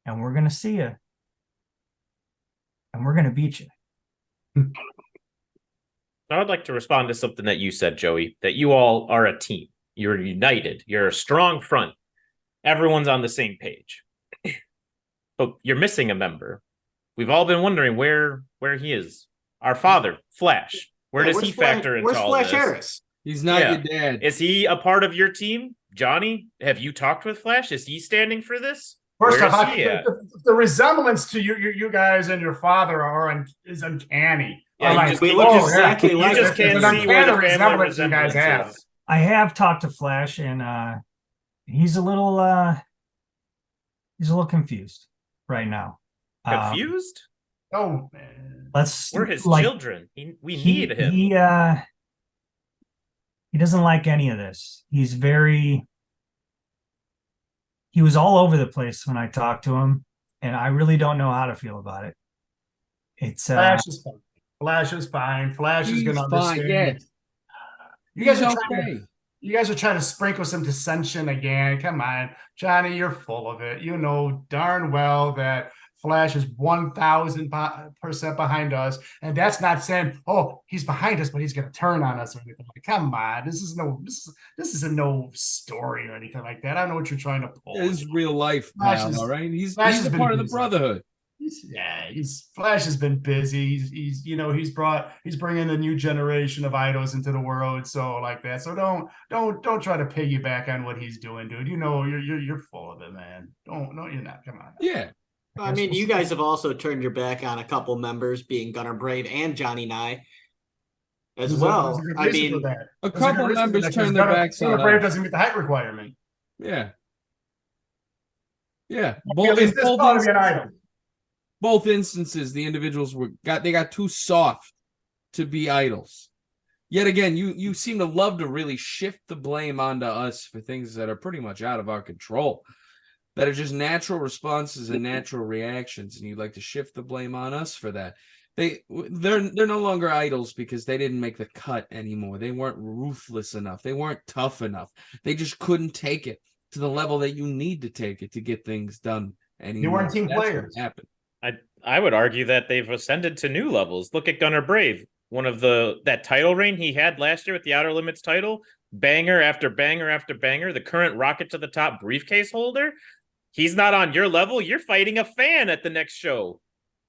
And we're going to see you. And we're going to beat you. I would like to respond to something that you said, Joey, that you all are a team. You're united. You're a strong front. Everyone's on the same page. But you're missing a member. We've all been wondering where he is. Our father, Flash. Where does he factor into all Flash this? Harris? He's not your dad. Is he a part of your team? Johnny, have you talked with Flash? Is he standing for this? First Where off, is he at? the resemblance to you guys and your father is uncanny. Yeah, we look exactly like you just can't see where the family resemblance is. I have talked to Flash, and he's a little confused right now. Confused? Oh man, We're his children. We need him. He doesn't like any of this. He was all over the place when I talked to him, and I really don't know how to feel about it. It's Flash is fine. Flash is fine. Flash is going to understand. Yeah. You guys are trying to sprinkle some dissension again. Come on, Johnny, you're full of it. You know darn well that Flash is 1,000% behind us, and that's not saying, "Oh, he's behind us, but he's going to turn on us" or anything. Like, come on, this isn't no story or anything like that. I don't know what you're trying to pull. It's real life, pal. All right, he's a part of the brotherhood. Flash has been busy. He's bringing the new generation of idols into the world, so like that. So don't try to piggyback on what he's doing, dude. You know you're full of it, man. No, you're not. Come on. Yeah. I mean, you guys have also turned your back on a couple members, being Gunnar Brave and Johnny Nye as well. I mean, a couple members turned their backs on Brave us. doesn't meet the height requirement. Yeah. Yeah. At least this ought to be an idol. Both instances, the individuals got too soft to be idols. Yet again, you seem to love to really shift the blame onto us for things that are pretty much out of our control, that are just natural responses and natural reactions, and you'd like to shift the blame on us for that. They're no longer idols because they didn't make the cut anymore. They weren't ruthless enough. They weren't tough enough. They just couldn't take it to the level that you need to take it to get things done anymore. They weren't team That's players. what happened. I would argue that they've ascended to new levels. Look at Gunnar Brave. One of that title reign he had last year with the Outer Limits title, banger after banger after banger, the current rocket to the top briefcase holder. He's not on your level. You're fighting a fan at the next show.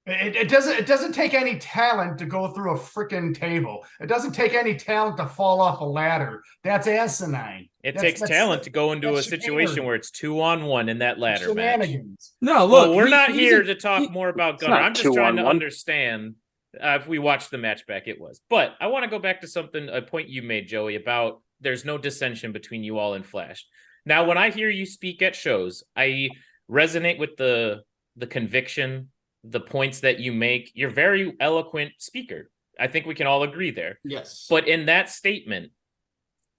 It doesn't take any talent to go through a freaking table. It doesn't take any talent to fall off a ladder. That's asinine. It takes talent to go into a situation where it's 2-on-1 in that ladder match. No, look, well, we're not here to talk more about Gunnar. I'm just trying to understand. If we watched the match back, it was. But I want to go back to a point you made, Joey, about there's no dissension between you all and Flash. Now, when I hear you speak at shows, I resonate with the conviction, the points that you make. You're a very eloquent speaker. I think we can all agree there. Yes. But in that statement,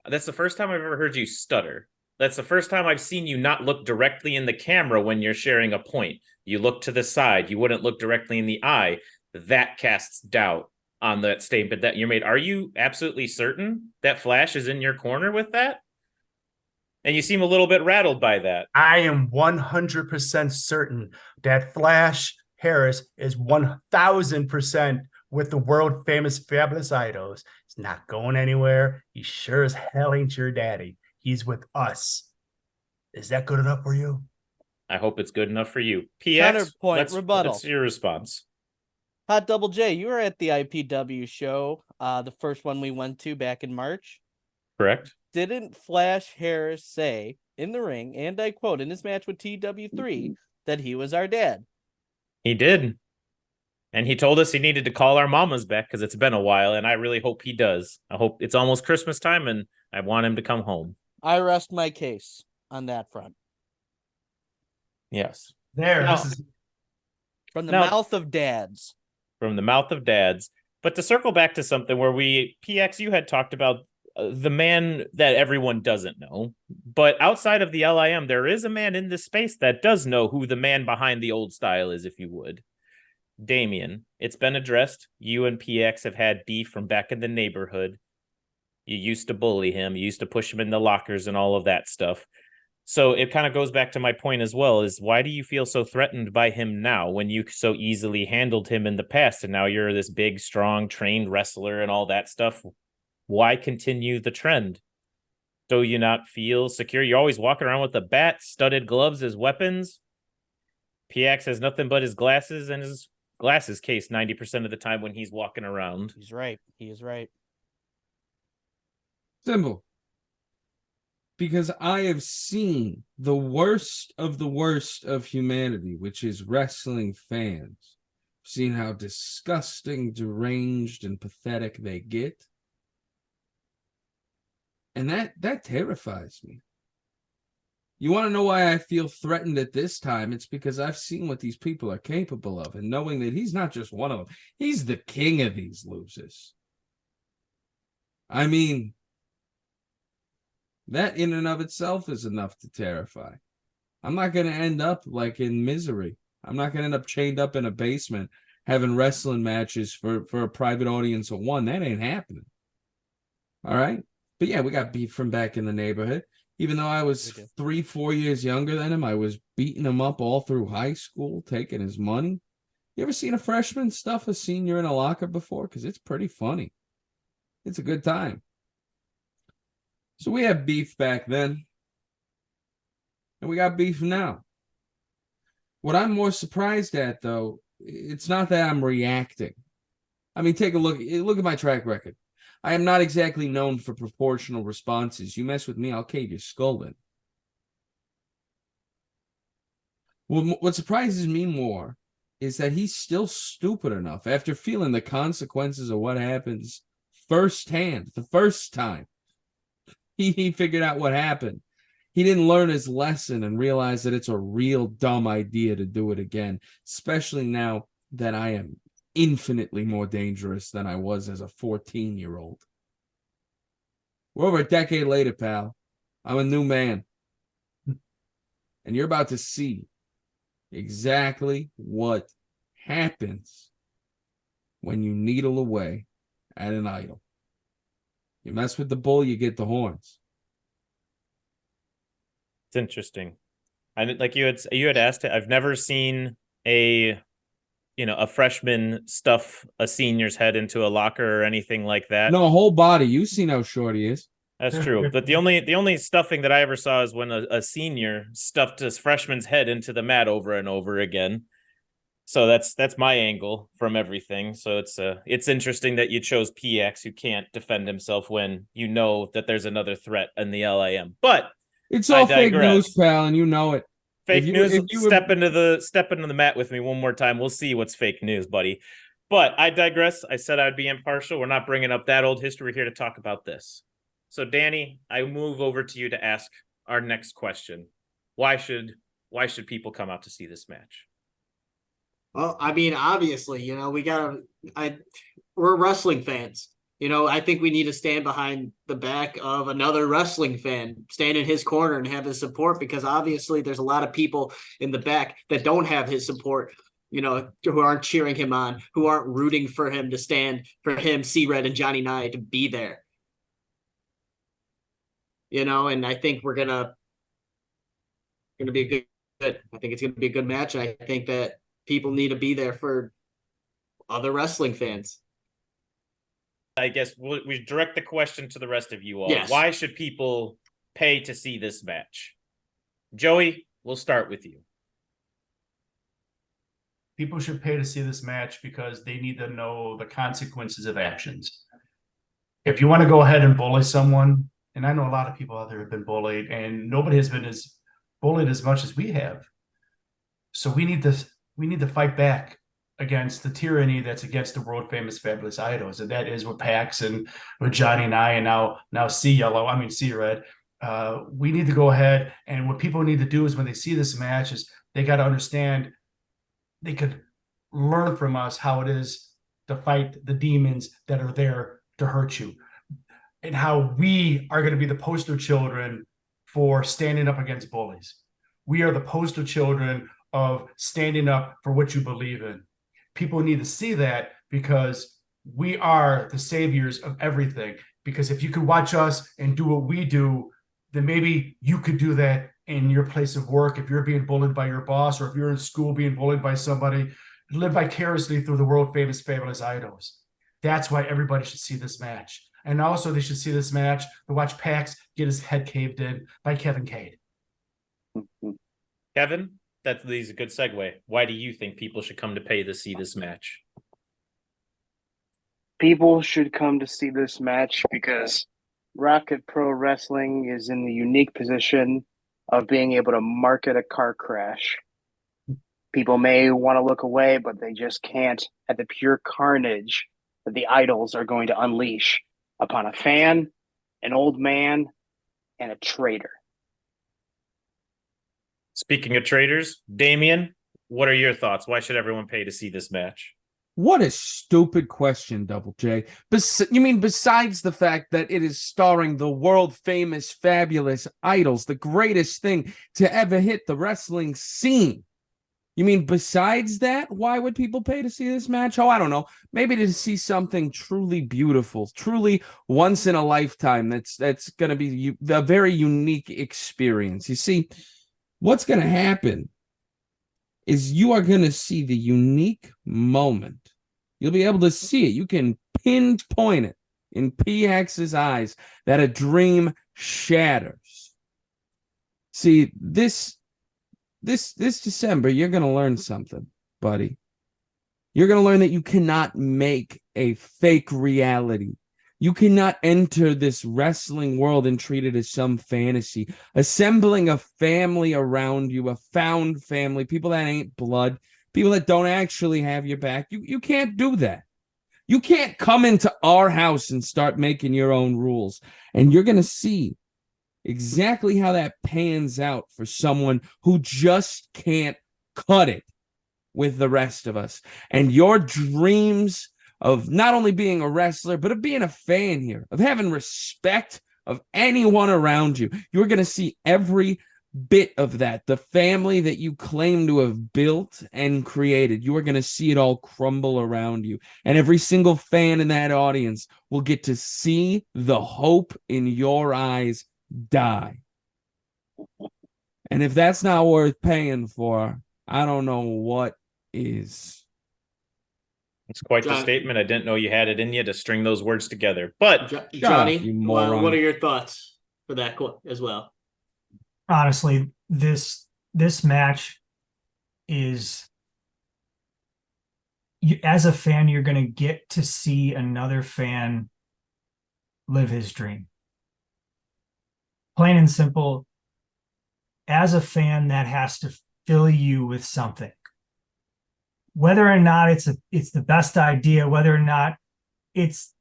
that's the first time I've ever heard you stutter. That's the first time I've seen you not look directly in the camera when you're sharing a point. You look to the side. You wouldn't look directly in the eye. That casts doubt on that statement that you made. Are you absolutely certain that Flash is in your corner with that? And you seem a little bit rattled by that. I am 100% certain that Flash Harris is 1,000% with the world famous Fabulous Idols. He's not going anywhere. He sure as hell ain't your daddy. He's with us. Is that good enough for you? I hope it's good enough for you. PX, Counterpoint, rebuttal. What's your response? Hot Double J, you were at the IPW show, the first one we went to back in March. Correct. Didn't Flash Harris say in the ring, and I quote, in his match with TW3, that he was our dad? He did. And he told us he needed to call our mamas back because it's been a while, and I really hope he does. I hope it's almost Christmas time, and I want him to come home. I rest my case on that front. Yes. This is from the mouth of dads. From the mouth of dads. But to circle back to something where PX, you had talked about the man that everyone doesn't know. But outside of the LIM, there is a man in this space that does know who the man behind the old style is, if you would. Damien. It's been addressed. You and PX have had beef from back in the neighborhood. You used to bully him. You used to push him in the lockers and all of that stuff. So it kind of goes back to my point as well, is why do you feel so threatened by him now when you so easily handled him in the past and now you're this big, strong, trained wrestler and all that stuff? Why continue the trend? Do you not feel secure? You're always walking around with a bat, studded gloves as weapons. PX has nothing but his glasses and his glasses case 90% of the time when he's walking around. He's right. He is right. Simple. Because I have seen the worst of humanity, which is wrestling fans. I've seen how disgusting, deranged, and pathetic they get. And that terrifies me. You want to know why I feel threatened at this time? It's because I've seen what these people are capable of, and knowing that he's not just one of them, he's the king of these losers. I mean, that in and of itself is enough to terrify. I'm not going to end up like in misery. I'm not going to end up chained up in a basement having wrestling matches for a private audience of one. That ain't happening. All right? But yeah, we got beef from back in the neighborhood. Even though I was 3-4 years younger than him, I was beating him up all through high school, taking his money. You ever seen a freshman stuff a senior in a locker before? Because it's pretty funny. It's a good time. So we had beef back then, and we got beef now. What I'm more surprised at, though, it's not that I'm reacting. I mean, take a look at my track record. I am not exactly known for proportional responses. You mess with me, I'll cave your skull in. What surprises me more is that he's still stupid enough after feeling the consequences of what happens firsthand, the first time. He figured out what happened. He didn't learn his lesson and realize that it's a real dumb idea to do it again, especially now that I am infinitely more dangerous than I was as a 14-year-old. We're over a decade later, pal. I'm a new man. And you're about to see exactly what happens when you needle away at an idol. You mess with the bull, you get the horns. It's interesting. And like you had asked it, I've never seen a freshman stuff a senior's head into a locker or anything like that. No, whole body. You've seen how short he is. That's true. But the only stuffing that I ever saw is when a senior stuffed his freshman's head into the mat over and over again. So that's my angle from everything. So it's interesting that you chose PX, who can't defend himself when you know that there's another threat in the LIM. But it's all fake news, pal, and you know it. Fake news. Step into the mat with me one more time. We'll see what's fake news, buddy. But I digress. I said I'd be impartial. We're not bringing up that old history. We're here to talk about this. So, Danny, I move over to you to ask our next question. Why should people come out to see this match? Well, I mean, obviously, we're wrestling fans. I think we need to stand behind the back of another wrestling fan, stand in his corner and have his support, because obviously there's a lot of people in the back that don't have his support, who aren't cheering him on, who aren't rooting for him to stand, for him, C-Red and Johnny Nye to be there. And I think we're gonna be good. I think it's gonna be a good match. And I think that people need to be there for other wrestling fans. I guess we direct the question to the rest of you all. Yes. Why should people pay to see this match? Joey, we'll start with you. People should pay to see this match because they need to know the consequences of actions. If you want to go ahead and bully someone, and I know a lot of people out there have been bullied, and nobody has been as bullied as much as we have. So we need to fight back against the tyranny that's against the world famous fabulous idols, and that is with Pax and with Johnny and I, and now C-Red. We need to go ahead, and what people need to do is when they see this match is they got to understand they could learn from us how it is to fight the demons that are there to hurt you, and how we are going to be the poster children for standing up against bullies. We are the poster children of standing up for what you believe in. People need to see that because we are the saviors of everything. Because if you could watch us and do what we do, then maybe you could do that in your place of work. If you're being bullied by your boss, or if you're in school being bullied by somebody, live vicariously through the world famous fabulous idols. That's why everybody should see this match. And also they should see this match to watch Pax get his head caved in by Kevin Cade. Kevin, that leaves a good segue. Why do you think people should come to pay to see this match? People should come to see this match because Rocket Pro Wrestling is in the unique position of being able to market a car crash. People may want to look away, but they just can't at the pure carnage that the idols are going to unleash upon a fan, an old man, and a traitor. Speaking of traitors, Damien, what are your thoughts? Why should everyone pay to see this match? What a stupid question, Double J. You mean besides the fact that it is starring the world famous fabulous idols, the greatest thing to ever hit the wrestling scene? You mean besides that, why would people pay to see this match? Oh, I don't know. Maybe to see something truly beautiful, truly once in a lifetime. That's going to be a very unique experience. You see, what's going to happen is you are going to see the unique moment. You'll be able to see it. You can pinpoint it in PX's eyes that a dream shatters. See, this December, you're going to learn something, buddy. You're going to learn that you cannot make a fake reality. You cannot enter this wrestling world and treat it as some fantasy. Assembling a family around you, a found family, people that ain't blood, people that don't actually have your back. You can't do that. You can't come into our house and start making your own rules. And you're going to see exactly how that pans out for someone who just can't cut it with the rest of us. And your dreams of not only being a wrestler, but of being a fan here, of having respect of anyone around you, you're going to see every bit of that. The family that you claim to have built and created, you are going to see it all crumble around you. And every single fan in that audience will get to see the hope in your eyes die. And if that's not worth paying for, I don't know what is. It's quite the statement. I didn't know you had it in you to string those words together. But Johnny, what are your thoughts for that as well? Honestly, this match is, as a fan, you're going to get to see another fan live his dream. Plain and simple. As a fan, that has to fill you with something. Whether or not it's the best idea, whether or not it's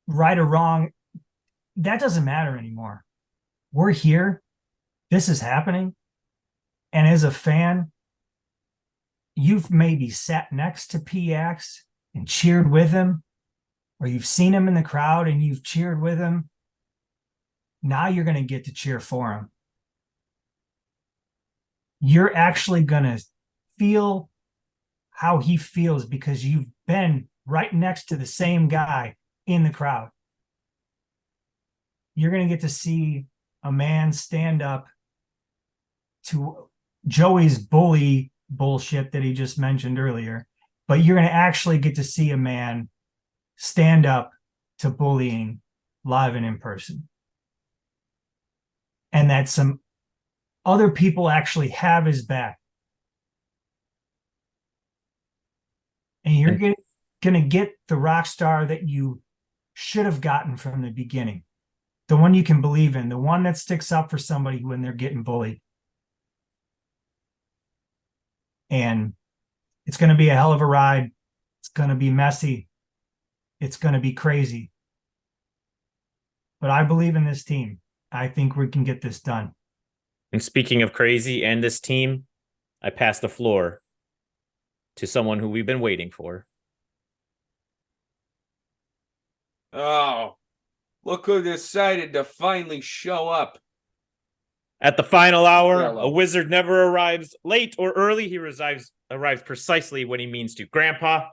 right or wrong, that doesn't matter anymore. We're here. This is happening. And as a fan, you've maybe sat next to PX and cheered with him, or you've seen him in the crowd and you've cheered with him. Now you're going to get to cheer for him. You're actually going to feel how he feels because you've been right next to the same guy in the crowd. You're going to get to see a man stand up to Joey's bully bullshit that he just mentioned earlier, but you're going to actually get to see a man stand up to bullying live and in person. And that some other people actually have his back. And you're going to get the rock star that you should have gotten from the beginning. The one you can believe in, the one that sticks up for somebody when they're getting bullied. And it's going to be a hell of a ride. It's going to be messy. It's going to be crazy. But I believe in this team. I think we can get this done. And speaking of crazy and this team, I pass the floor to someone who we've been waiting for. Oh, look who decided to finally show up. At the final hour, a wizard never arrives late or early. He arrives precisely when he means to. Grandpa,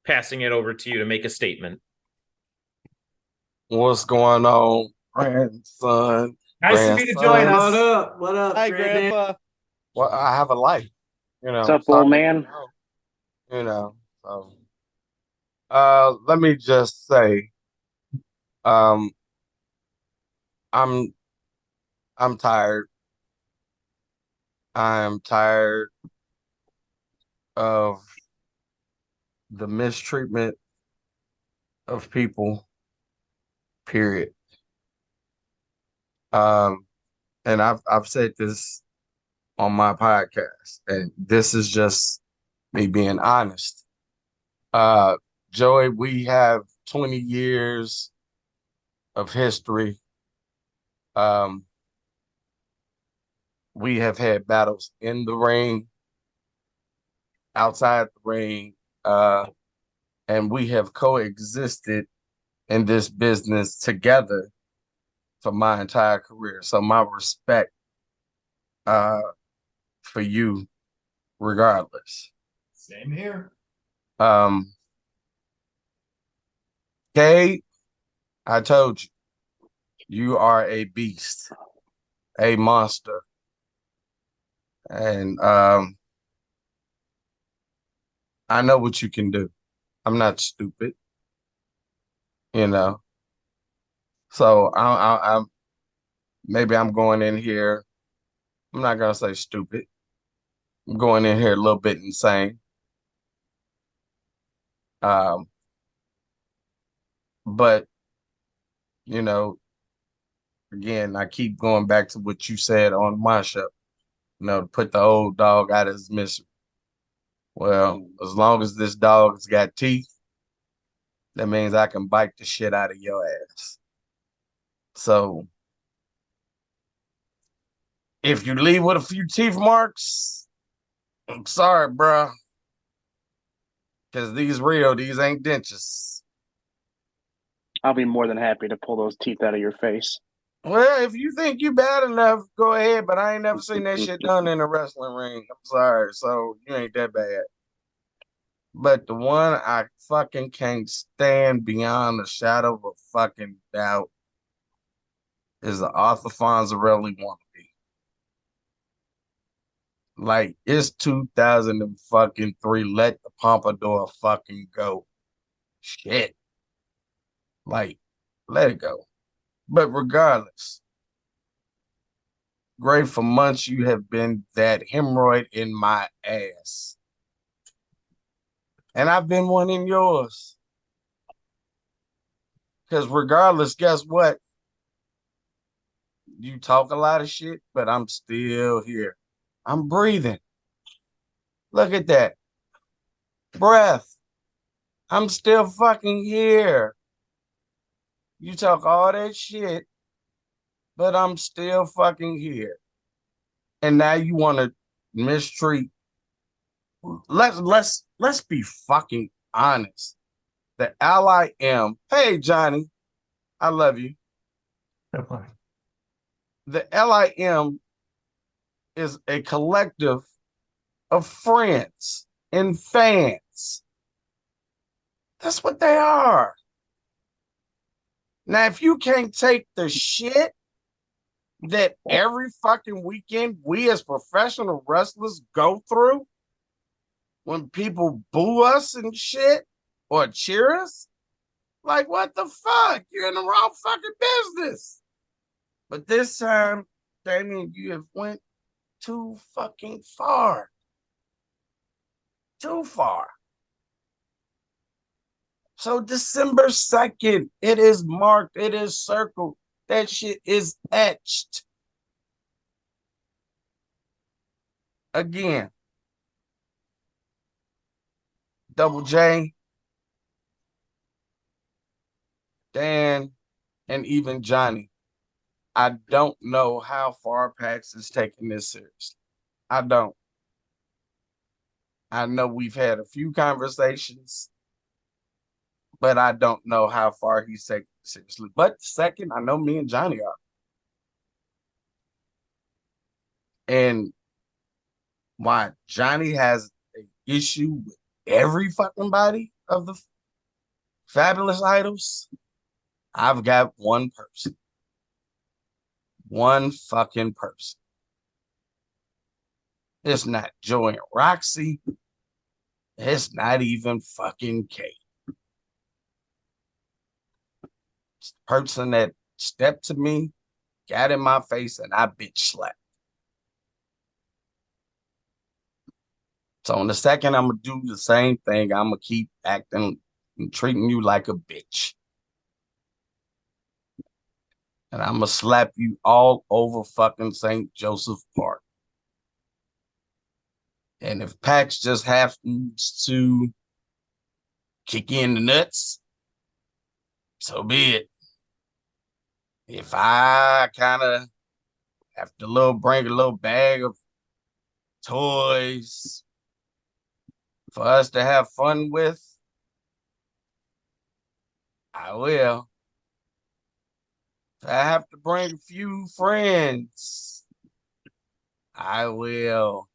passing it over to you to make a statement. What's going on, grandson? Nice of you to join us. What up? Hi, Grandpa. Well, I have a life, What's up, old man? So, let me just say, I'm tired. I'm tired of the mistreatment of people, period. And I've said this on my podcast, and this is just me being honest. Joey, we have 20 years of history. We have had battles in the ring, outside the ring, and we have coexisted in this business together for my entire career. So my respect for you, regardless. Same here. Gabe, I told you, you are a beast, a monster. And I know what you can do. I'm not stupid, So I'm maybe I'm going in here. I'm not gonna say stupid. I'm going in here a little bit insane. But, you know, again, I keep going back to what you said on my show, to put the old dog out of his misery. Well, as long as this dog's got teeth, that means I can bite the shit out of your ass. So if you leave with a few teeth marks, I'm sorry, bro. Because these ain't dentures. I'll be more than happy to pull those teeth out of your face. Well, if you think you bad enough, go ahead. But I ain't never seen that shit done in a wrestling ring. I'm sorry. So you ain't that bad. But the one I fucking can't stand beyond a shadow of a fucking doubt is the Arthur Fonzarelli wannabe. Like, it's 2003. Let the Pompadour fucking go. Shit. Like, let it go. But regardless, Gray, for months you have been that hemorrhoid in my ass. And I've been one in yours. Because regardless, guess what? You talk a lot of shit, but I'm still here. I'm breathing. Look at that. Breath. I'm still fucking here. You talk all that shit, but I'm still fucking here. And now you want to mistreat. Let's be fucking honest. The LIM. Hey, Johnny, I love you. The LIM is a collective of friends and fans. That's what they are. Now, if you can't take the shit that every fucking weekend we as professional wrestlers go through when people boo us and shit or cheer us, like, what the fuck? You're in the wrong fucking business. But this time, Damien, you have went too fucking far. Too far. So December 2nd, it is marked, it is circled. That shit is etched. Again, Double J, Dan, and even Johnny. I don't know how far PAX is taking this seriously. I don't. I know we've had a few conversations, but I don't know how far he's taking it seriously. But second, I know me and Johnny are. And why Johnny has an issue with every fucking body of the Fabulous Idols, I've got one person. One fucking person. It's not Joey and Roxy. It's not even fucking Kate. It's the person that stepped to me, got in my face, and I bitch slapped. So in the second, I'm going to do the same thing. I'm going to keep acting and treating you like a bitch. And I'm going to slap you all over fucking St. Joseph Park. And if PAX just happens to kick you in the nuts, so be it. If I kind of have to bring a little bag of toys for us to have fun with, I will. If I have to bring a few friends, I will.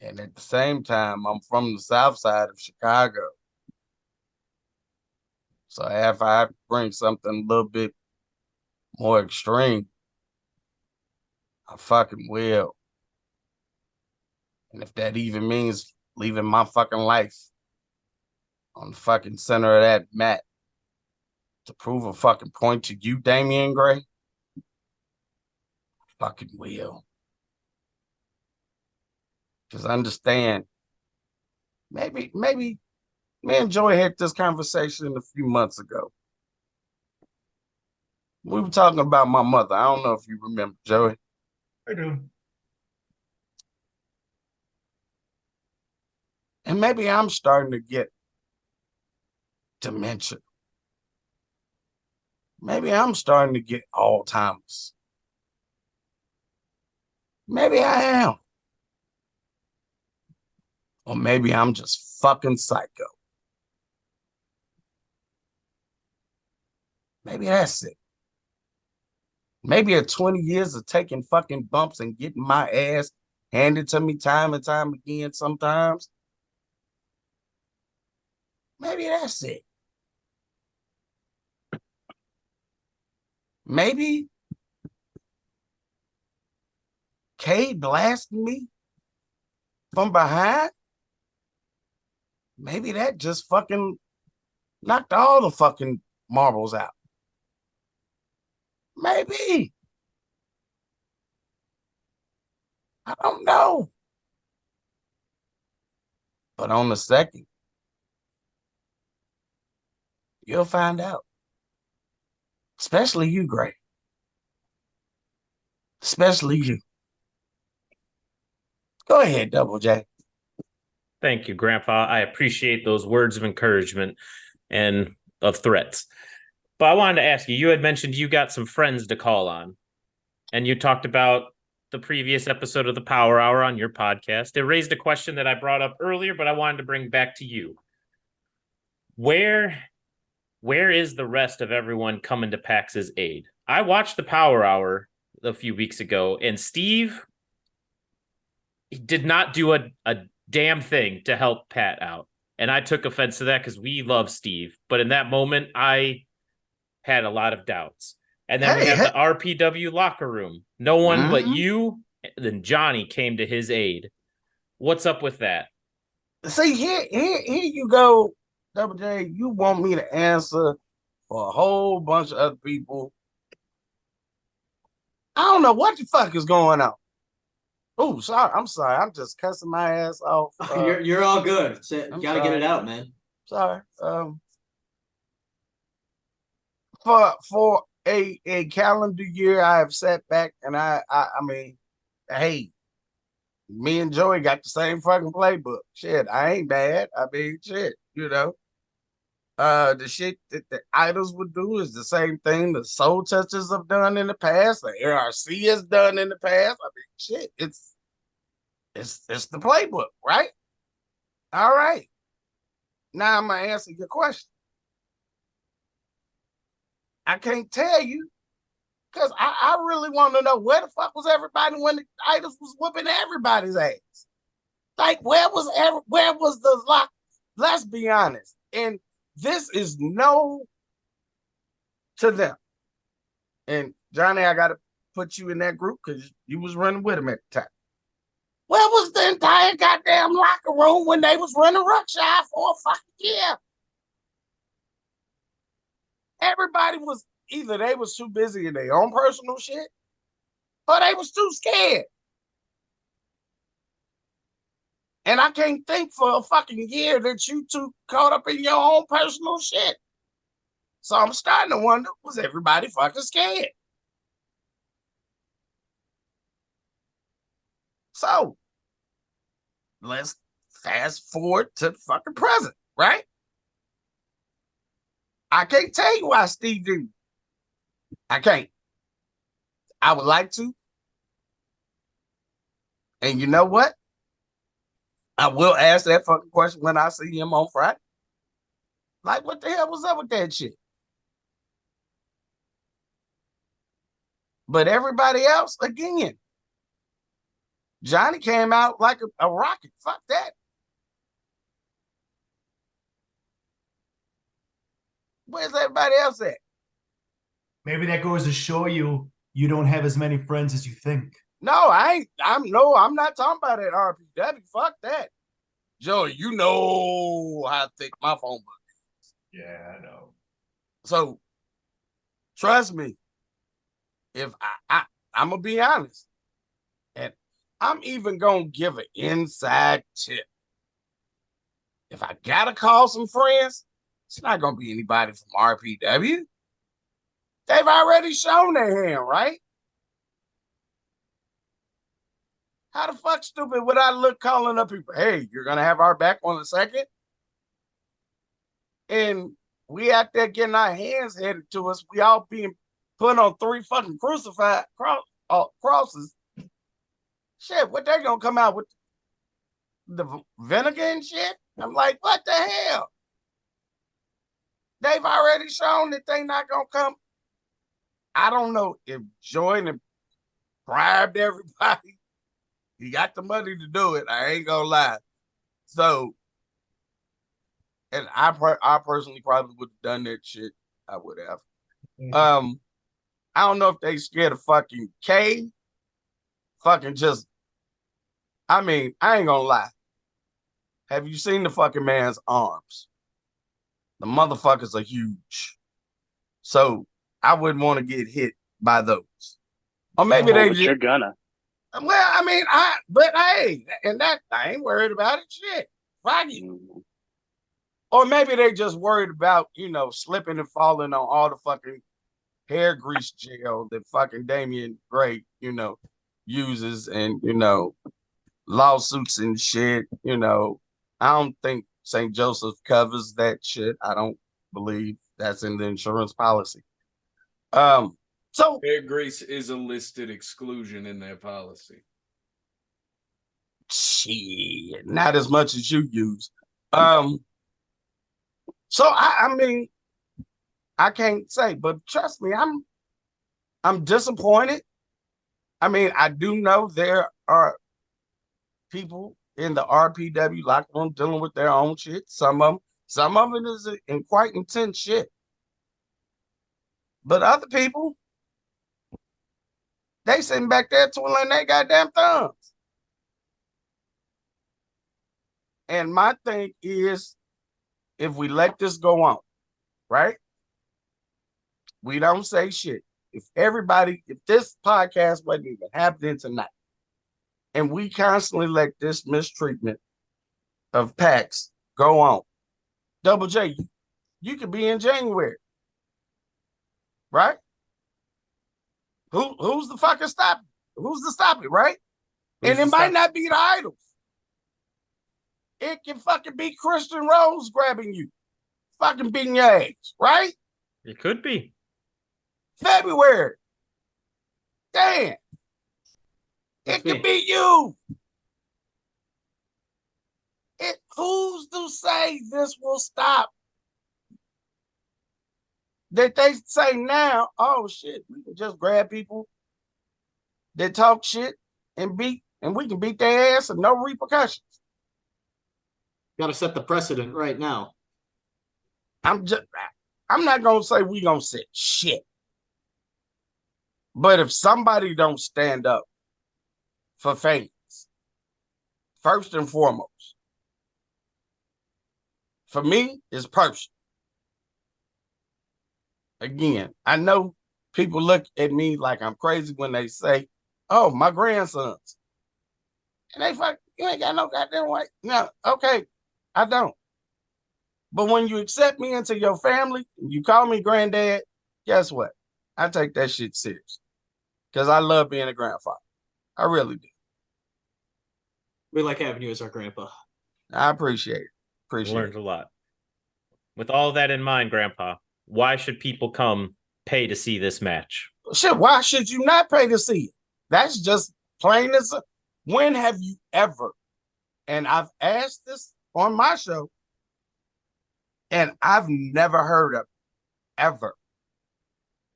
And at the same time, I'm from the south side of Chicago. So if I have to bring something a little bit more extreme, I fucking will. And if that even means leaving my fucking life on the fucking center of that mat to prove a fucking point to you, Damian Gray, I fucking will. Because understand, maybe Me and Joey had this conversation a few months ago. We were talking about my mother. I don't know if you remember, Joey. I do. And maybe I'm starting to get dementia. Maybe I'm starting to get Alzheimer's. Maybe I am. Or maybe I'm just fucking psycho. Maybe that's it. Maybe at 20 years of taking fucking bumps and getting my ass handed to me time and time again sometimes. Maybe that's it. Maybe Cade blasting me from behind. Maybe that just fucking knocked all the fucking marbles out. Maybe. I don't know. But on the second, you'll find out. Especially you, Gray. Especially you. Go ahead, Double J. Thank you, Grandpa. I appreciate those words of encouragement and of threats. But I wanted to ask you, you had mentioned you got some friends to call on, and you talked about the previous episode of the Power Hour on your podcast. It raised a question that I brought up earlier, but I wanted to bring back to you. Where is the rest of everyone coming to Pax's aid? I watched the Power Hour a few weeks ago, and Steve did not do a damn thing to help Pat out. And I took offense to that because we love Steve. But in that moment, I had a lot of doubts. And then we have the RPW locker room. No one but you and Johnny came to his aid. What's up with that? See, here you go, Double J. You want me to answer for a whole bunch of other people. I don't know what the fuck is going on. Oh, sorry. I'm sorry. I'm just cussing my ass off. You're all good. You gotta get it out, man. Sorry. For a calendar year, I have sat back and I mean, hey, me and Joey got the same fucking playbook. Shit, I ain't bad. I mean, shit, you know. The shit that the idols would do is the same thing the Soul Touchers have done in the past, the ARC has done in the past. I mean, shit, it's the playbook, right? All right. Now I'm gonna answer your question. I can't tell you because I really want to know where the fuck was everybody when the idols was whooping everybody's ass. Like where was the lock? Let's be honest. And this is no to them. And Johnny, I gotta put you in that group because you was running with him at the time. Where was the entire goddamn locker room when they was running ruckshot for a fucking year? Everybody was either they was too busy in their own personal shit or they was too scared. And I can't think for a fucking year that you two caught up in your own personal shit. So I'm starting to wonder, was everybody fucking scared? So let's fast forward to the fucking present, right? I can't tell you why Steve didn't. I can't. I would like to. And you know what? I will ask that fucking question when I see him on Friday. Like, what the hell was up with that shit? But everybody else, again, Johnny came out like a rocket. Fuck that. Where's everybody else at? Maybe that goes to show you don't have as many friends as you think. No, I'm not talking about it, RPW. Fuck that. Joey, you know how thick my phone book is. Yeah, I know. So trust me, if I'm gonna be honest, and I'm even gonna give an inside tip. if I gotta call some friends, it's not gonna be anybody from RPW. They've already shown their hand, right? How the fuck stupid would I look calling up people? Hey, you're gonna have our back on the second? And we out there getting our hands headed to us. We all being put on 3 fucking crucified crosses. Shit, what they gonna come out with? The vinegar and shit? I'm like, what the hell? They've already shown that they not gonna come. I don't know if Jordan bribed everybody. He got the money to do it. I ain't gonna lie. So, and I personally probably would have done that shit. I would have. I don't know if they scared of fucking K. Fucking just. I mean, I ain't gonna lie. Have you seen the fucking man's arms? The motherfuckers are huge. So I wouldn't want to get hit by those. Or maybe they just, you're gonna. Well, I mean, but hey, and that I ain't worried about it. Shit. Fuck it. Or maybe they just worried about, slipping and falling on all the fucking hair grease gel that fucking Damian Gray, uses and, lawsuits and shit, I don't think St. Joseph covers that shit. I don't believe that's in the insurance policy. So hair grease is a listed exclusion in their policy. Shit, not as much as you use. So I mean, I can't say, but trust me, I'm disappointed. I mean, I do know there are people in the RPW locker room dealing with their own shit. Some of it is in quite intense shit. But other people, they sitting back there twiddling their goddamn thumbs. And my thing is, if we let this go on, right? We don't say shit. If this podcast wasn't even happening tonight, and we constantly let this mistreatment of PAX go on, Double J, you could be in January, right? Who's the fucking stop? Who's to stop it, right? And it might not be the idols. It can fucking be Christian Rose grabbing you, fucking beating your ass, right? It could be. February. Damn. It could be you. Who's to say this will stop? That they say now, oh shit, we can just grab people that talk shit and we can beat their ass and no repercussions. Got to set the precedent right now. I'm not gonna say we gonna set shit. But if somebody don't stand up for fans, first and foremost, for me, it's personal. Again, I know people look at me like I'm crazy when they say, oh, my grandsons. And they fuck, you ain't got no goddamn way. No, okay, I don't. But when you accept me into your family, and you call me granddad, guess what? I take that shit serious. Because I love being a grandfather. I really do. We like having you as our grandpa. I appreciate it. Learned a lot. With all that in mind, Grandpa, why should people pay to see this match? Shit, why should you not pay to see it? That's just plain as when have you ever, and I've asked this on my show, and I've never heard of it, ever.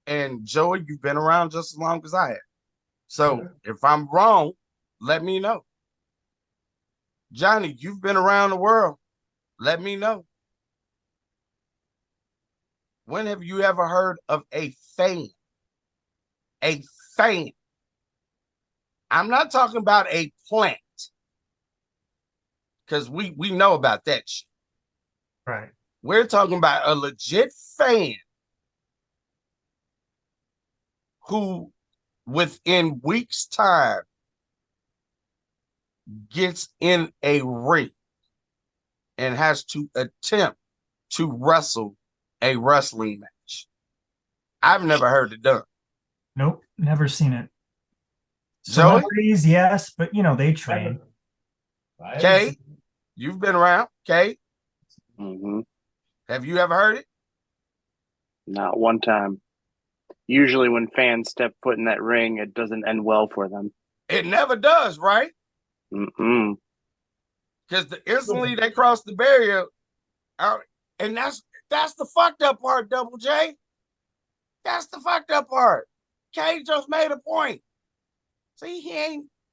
And Joey, you've been around just as long as I have. So if I'm wrong, let me know. Johnny, you've been around the world. Let me know. When have you ever heard of a fan? A fan. I'm not talking about a plant. Because we know about that shit. Right. We're talking about a legit fan who, within weeks' time, gets in a ring and has to attempt to wrestle a wrestling match? I've never heard it done. Nope, never seen it. Joey? Celebrities, yes, but they train. Kay, you've been around. Kay, Mm-hmm. have you ever heard it? Not one time. Usually, when fans step foot in that ring, it doesn't end well for them. It never does, right? Mm-mm. Because instantly they cross the barrier, and that's the fucked up part, Double J. That's the fucked up part. Kay just made a point. See,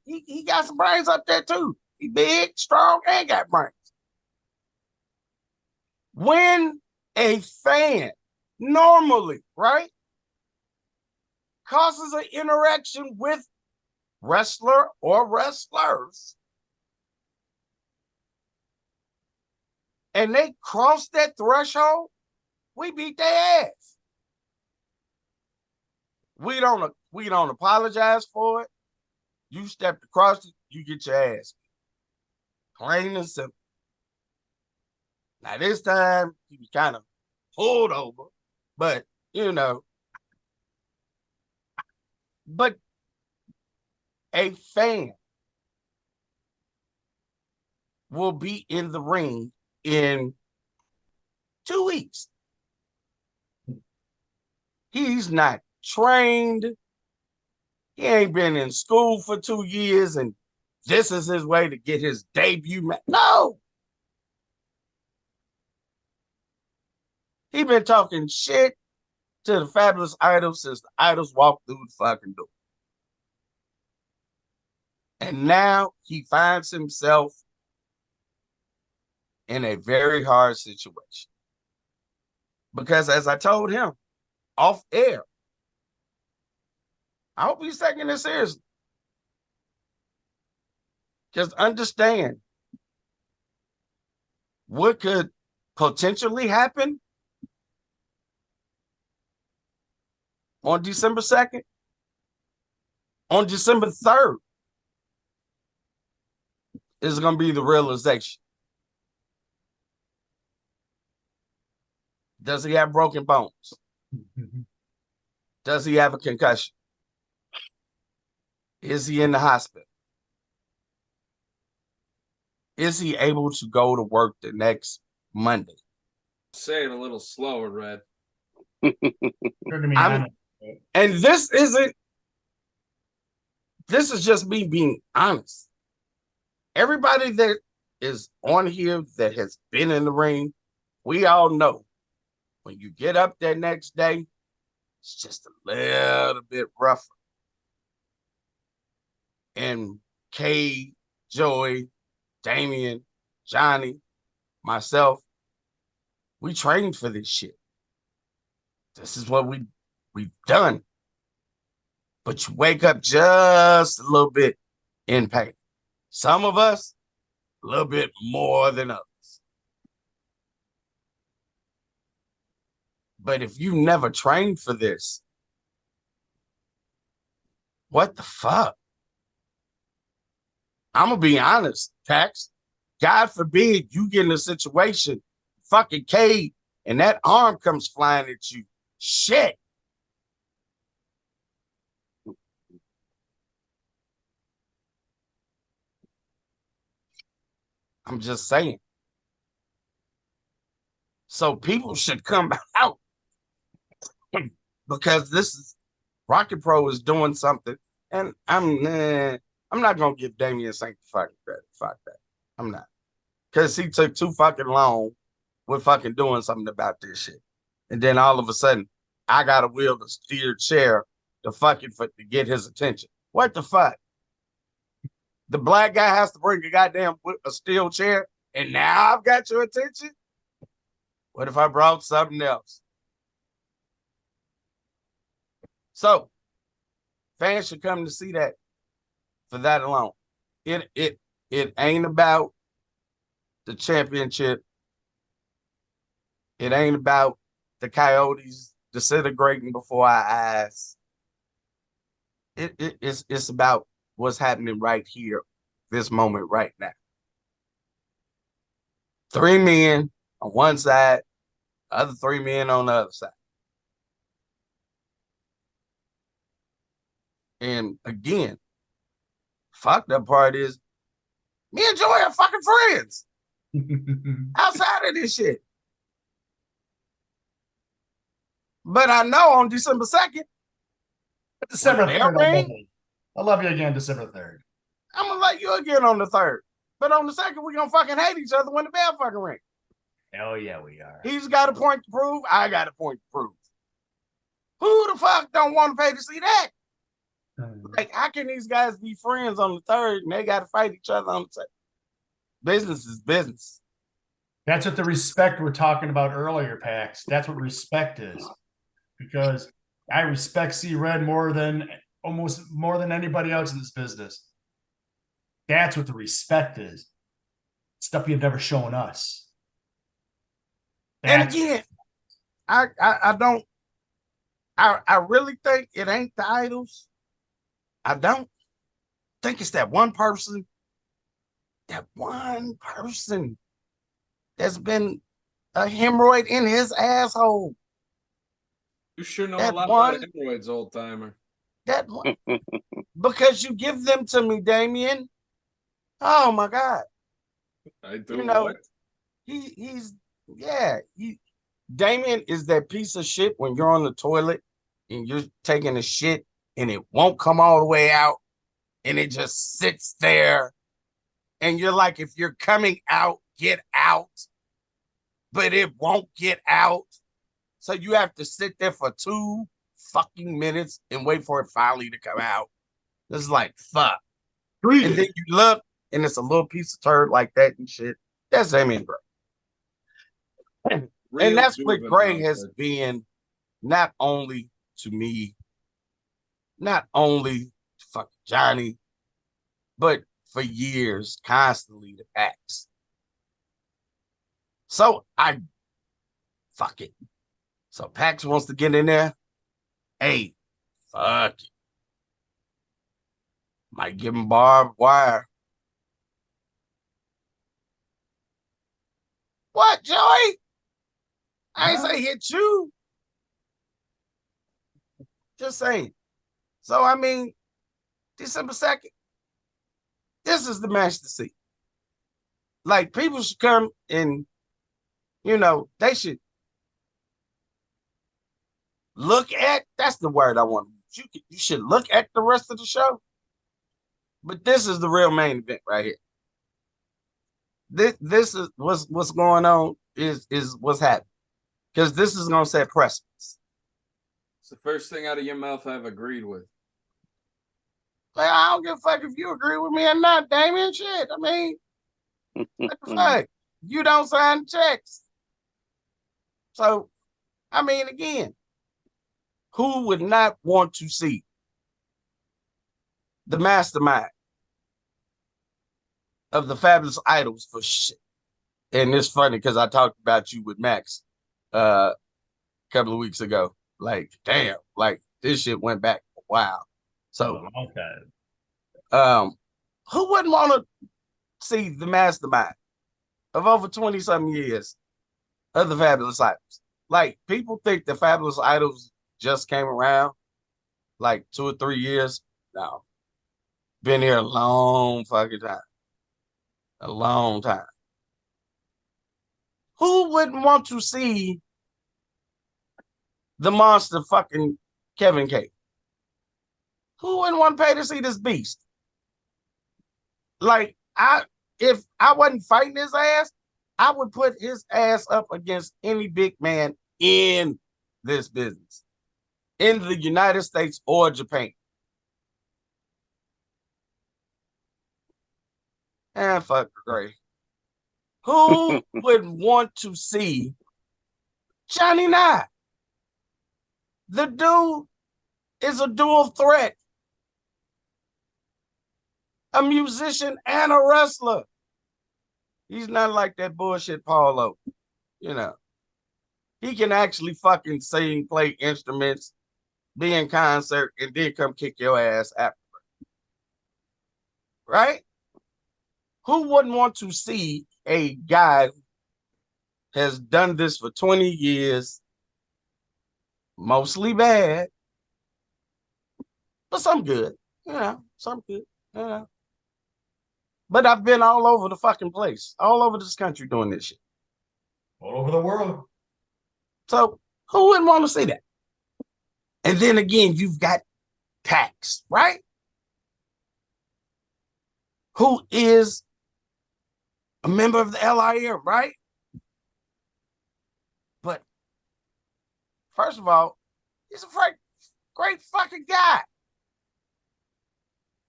he got some brains up there too. He big, strong, and got brains. When a fan normally, right, causes an interaction with wrestler or wrestlers, and they cross that threshold, we beat their ass. We don't apologize for it. You stepped across it, you get your ass beat. Plain and simple. Now this time he was kind of pulled over, but but a fan will be in the ring in 2 weeks. He's not trained. He ain't been in school for 2 years, and this is his way to get his debut match. No. He been talking shit to the Fabulous Idols since the Idols walked through the fucking door. And now he finds himself in a very hard situation. Because as I told him off air, I hope he's taking this seriously. Just understand what could potentially happen on December 2nd, on December 3rd, is going to be the realization. Does he have broken bones? Does he have a concussion? Is he in the hospital? Is he able to go to work the next Monday? Say it a little slower, Red. And this is just me being honest. Everybody that is on here that has been in the ring, we all know when you get up that next day, it's just a little bit rougher. And Kay, Joey, Damian, Johnny, myself, we trained for this shit. This is what we've done. But you wake up just a little bit in pain. Some of us, a little bit more than others. But if you never trained for this, what the fuck? I'm going to be honest, Pax. God forbid you get in a situation, fucking Cade, and that arm comes flying at you. Shit. I'm just saying. So people should come out because this is Rocket Pro is doing something, and I'm not gonna give Damian Saint fucking credit. Fuck that. I'm not, because he took too fucking long with fucking doing something about this shit, and then all of a sudden I gotta wield a steel chair to get his attention. What the fuck? The black guy has to bring a steel chair, and now I've got your attention? What if I brought something else? So, fans should come to see that for that alone. It ain't about the championship. It ain't about the Coyotes disintegrating before our eyes. It's about what's happening right here, this moment, right now. 3 men on one side, other 3 men on the other side. And again, fucked up part is me and Joey are fucking friends outside of this shit. But I know on December 2nd, December when 3rd, ring, I love you again, December 3rd. I'm gonna let you again on the 3rd. But on the 2nd, we're gonna fucking hate each other when the bell fucking ring. Hell yeah, we are. He's got a point to prove. I got a point to prove. Who the fuck don't want to pay to see that? Like, how can these guys be friends on the 3rd and they got to fight each other on the 2nd? Business is business. That's what the respect we're talking about earlier, Pax. That's what respect is. Because I respect C-Red almost more than anybody else in this business. That's what the respect is. Stuff you've never shown us. And again, I really think it ain't the idols. I don't think it's that one person that's been a hemorrhoid in his asshole. You sure know That a lot one- about hemorrhoids, old timer. That one, because you give them to me, Damien. Oh my God. I do You know, what? Damien is that piece of shit when you're on the toilet and you're taking a shit and it won't come all the way out and it just sits there and you're like, if you're coming out, get out, but it won't get out. So you have to sit there for 2 fucking minutes and wait for it finally to come out. It's like, fuck. And then you look and it's a little piece of turd like that and shit. That's Damien Gray. And that's what Gray has been, not only to me, not only to fucking Johnny, but for years, constantly to Pax. So fuck it. So Pax wants to get in there. Hey, fuck it. Might give him barbed wire. What, Joey? I ain't say hit you. Just saying. So, I mean, December 2nd, this is the match to see. Like, people should come and, they should look at, that's the word I want. You should look at the rest of the show. But this is the real main event right here. This is what's going on is what's happening. Because this is gonna set precedence. It's the first thing out of your mouth I've agreed with. Like, I don't give a fuck if you agree with me or not, Damien. Shit. I mean, what the fuck? You don't sign checks. So, I mean, again, who would not want to see the mastermind of the Fabulous Idols for shit? And it's funny because I talked about you with Max a couple of weeks ago. Like, damn, like this shit went back a while. So, who wouldn't want to see the mastermind of over 20-something years of the Fabulous Idols? Like, people think the Fabulous Idols just came around like 2 or 3 years. No. Been here a long fucking time. A long time. Who wouldn't want to see the monster fucking Kevin K? Who wouldn't want to pay to see this beast? Like, if I wasn't fighting his ass, I would put his ass up against any big man in this business, in the United States or Japan. And fuck Gray. Who would want to see Johnny Nye? The dude is a dual threat. A musician and a wrestler. He's not like that bullshit Paulo. He can actually fucking sing, play instruments, be in concert, and then come kick your ass after. Right? Who wouldn't want to see a guy who has done this for 20 years, mostly bad, but some good. Some good. But I've been all over the fucking place, all over this country doing this shit. All over the world. So who wouldn't want to see that? And then again, you've got Pax, right? Who is a member of the LIM, right? But first of all, he's a great fucking guy.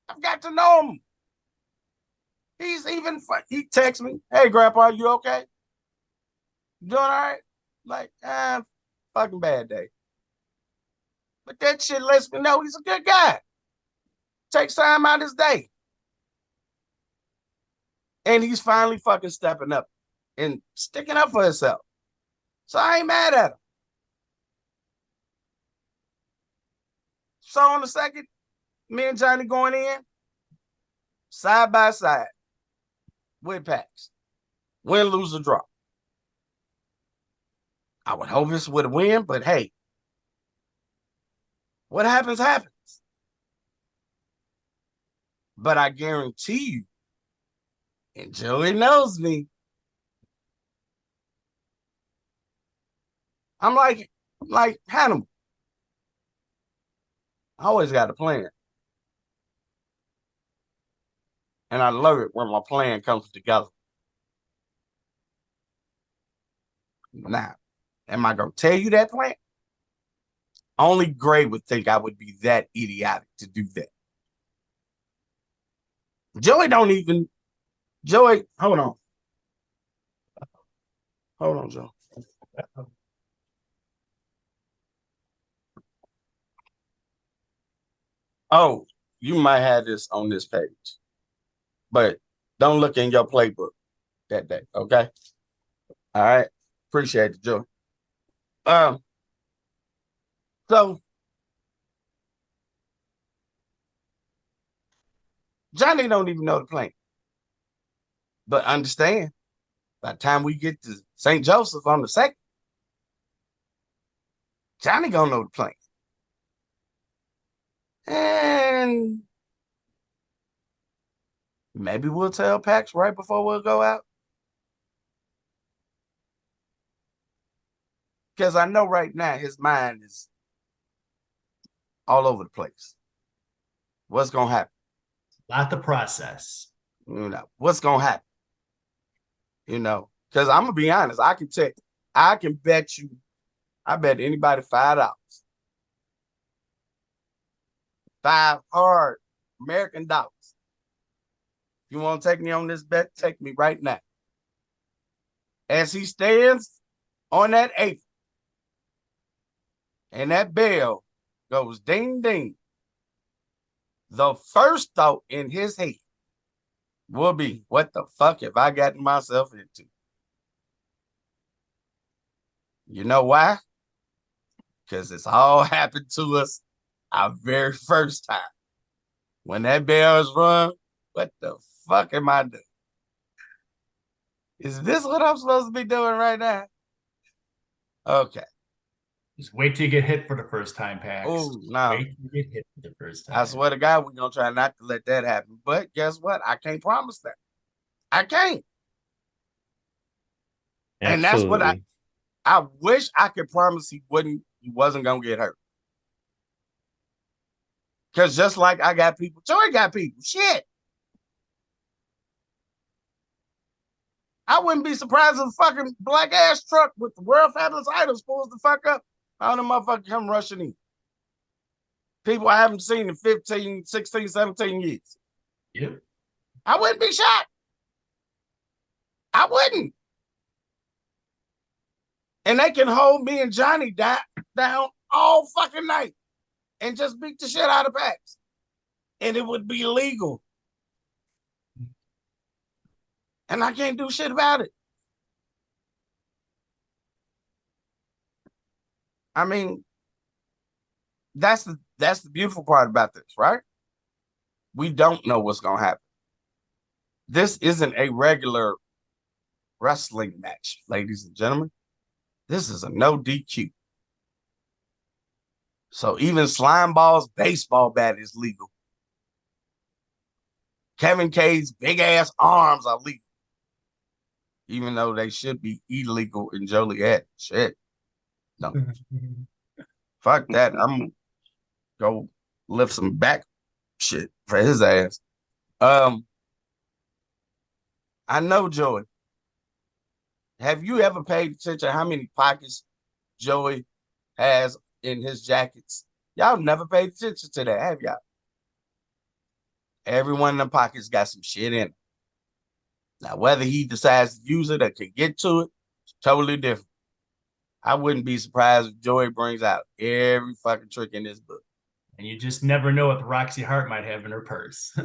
I've got to know him. He's even he texts me, "Hey, Grandpa, you okay? You doing all right?" Like, fucking bad day. But that shit lets me know he's a good guy. Takes time out of his day. And he's finally fucking stepping up and sticking up for himself. So I ain't mad at him. So on the second, me and Johnny going in, side by side, with Pax. Win, lose, or draw. I would hope it's with a win, but hey, what happens, happens. But I guarantee you, and Joey knows me, I'm like Hannibal. I always got a plan. And I love it when my plan comes together. Now, am I going to tell you that plan? Only Gray would think I would be that idiotic to do that. Joey, hold on. Hold on, Joe. Oh, you might have this on this page, but don't look in your playbook that day, okay? All right. Appreciate it, Joe. So Johnny don't even know the plan. But understand, by the time we get to St. Joseph on the 2nd, Johnny gonna know the plan. And maybe we'll tell Pax right before we'll go out. Because I know right now his mind is all over the place. What's gonna happen? Not the process. What's gonna happen? Because I'm gonna be honest, I can bet you, I bet anybody $5. 5 hard American dollars. You want to take me on this bet? Take me right now. As he stands on that 8th, and that bell goes ding, ding, the first thought in his head will be, what the fuck have I gotten myself into? You know why? Because it's all happened to us our very first time. When that bell is rung, what the fuck am I doing? Is this what I'm supposed to be doing right now? Okay. Just wait till you get hit for the first time, Pax. Oh, no. Wait till you get hit for the first time. I swear to God, we're going to try not to let that happen. But guess what? I can't promise that. I can't. Absolutely. And that's what I wish I could promise he wasn't going to get hurt. Because just like I got people, Joey got people. Shit. I wouldn't be surprised if a fucking black ass truck with the World Fabulous Idols pulls the fuck up. All them motherfuckers come rushing in. People I haven't seen in 15, 16, 17 years. Yep. I wouldn't be shocked. I wouldn't. And they can hold me and Johnny down all fucking night and just beat the shit out of Pax. And it would be legal. And I can't do shit about it. I mean, that's the beautiful part about this, right? We don't know what's going to happen. This isn't a regular wrestling match, ladies and gentlemen. This is a no DQ. So even Slime Ball's baseball bat is legal. Kevin K's big ass arms are legal, even though they should be illegal in Joliet. Shit. No. Fuck that. I'm go lift some back shit for his ass. I know Joey. Have you ever paid attention how many pockets Joey has in his jackets? Y'all never paid attention to that, have y'all? Every one of the pockets got some shit in it. Now, whether he decides to use it or can get to it, it's totally different. I wouldn't be surprised if Joey brings out every fucking trick in this book. And you just never know what Roxy Hart might have in her purse.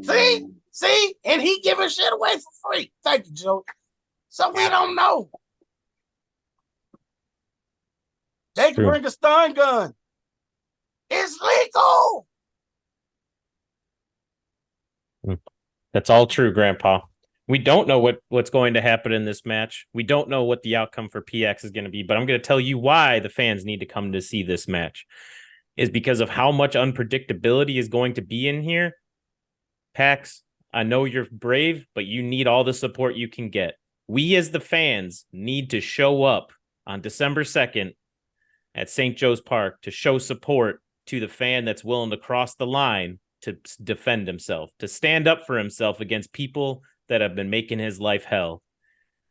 See? And he giving shit away for free. Thank you, Joey. So we don't know. They can bring a stun gun. It's legal. That's all true, Grandpa. We don't know what's going to happen in this match. We don't know what the outcome for PX is going to be, but I'm going to tell you why the fans need to come to see this match is because of how much unpredictability is going to be in here. Pax, I know you're brave, but you need all the support you can get. We as the fans need to show up on December 2nd at St. Joe's Park to show support to the fan that's willing to cross the line to defend himself, to stand up for himself against people that have been making his life hell.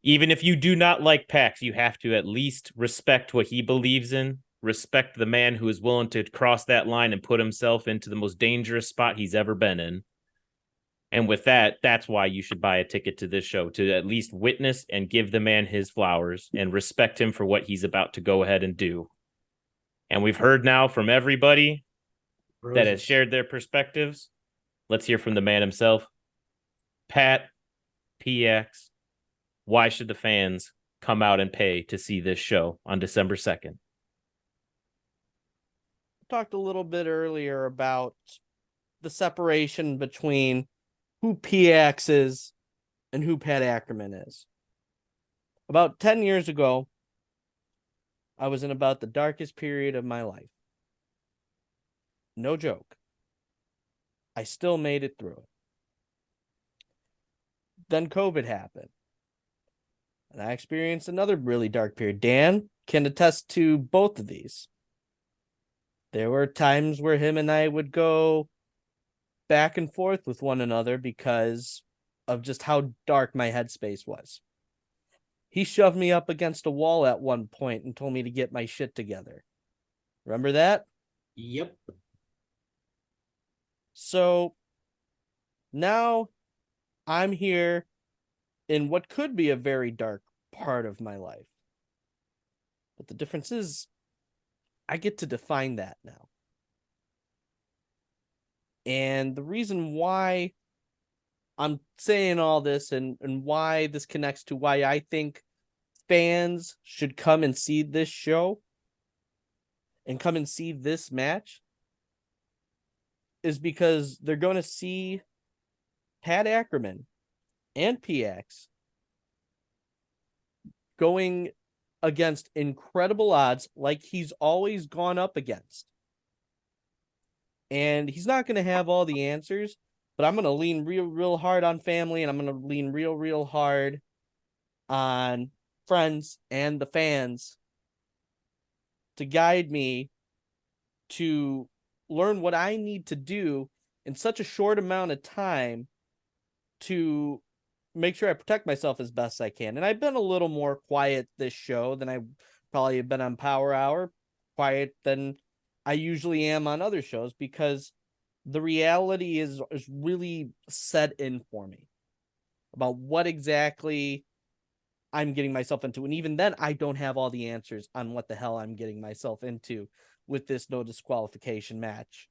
Even if you do not like Pax, you have to at least respect what he believes in, respect the man who is willing to cross that line and put himself into the most dangerous spot he's ever been in. And with that, that's why you should buy a ticket to this show, to at least witness and give the man his flowers and respect him for what he's about to go ahead and do. And we've heard now from everybody that has shared their perspectives. Let's hear from the man himself. Pat, PX, why should the fans come out and pay to see this show on December 2nd? Talked a little bit earlier about the separation between who PX is and who Pat Ackerman is. About 10 years ago, I was in about the darkest period of my life. No joke. I still made it through it. Then COVID happened. And I experienced another really dark period. Dan can attest to both of these. There were times where him and I would go back and forth with one another because of just how dark my headspace was. He shoved me up against a wall at one point and told me to get my shit together. Remember that? Yep. So now I'm here in what could be a very dark part of my life. But the difference is I get to define that now. And the reason why I'm saying all this and why this connects to why I think fans should come and see this show and come and see this match is because they're going to see Pat Ackerman and PX going against incredible odds like he's always gone up against. And he's not going to have all the answers, but I'm going to lean real hard on family, and I'm going to lean real hard on friends and the fans to guide me to learn what I need to do in such a short amount of time to make sure I protect myself as best I can. And I've been a little more quiet this show than I probably have been on Power Hour, quiet than I usually am on other shows, because the reality is really set in for me about what exactly I'm getting myself into. And even then, I don't have all the answers on what the hell I'm getting myself into with this no disqualification match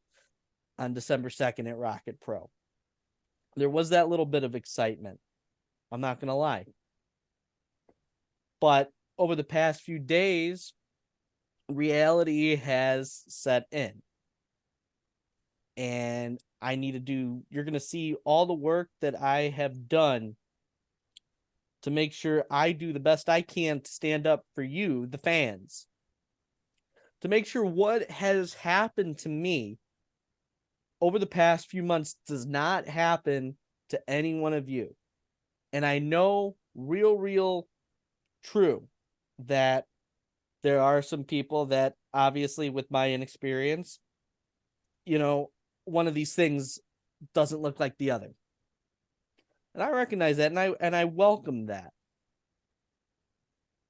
on December 2nd at Rocket Pro. There was that little bit of excitement. I'm not going to lie. But over the past few days, reality has set in. And I need to do, you're going to see all the work that I have done to make sure I do the best I can to stand up for you, the fans. To make sure what has happened to me over the past few months does not happen to any one of you. And I know real true that there are some people that obviously with my inexperience, one of these things doesn't look like the other. And I recognize that and I welcome that.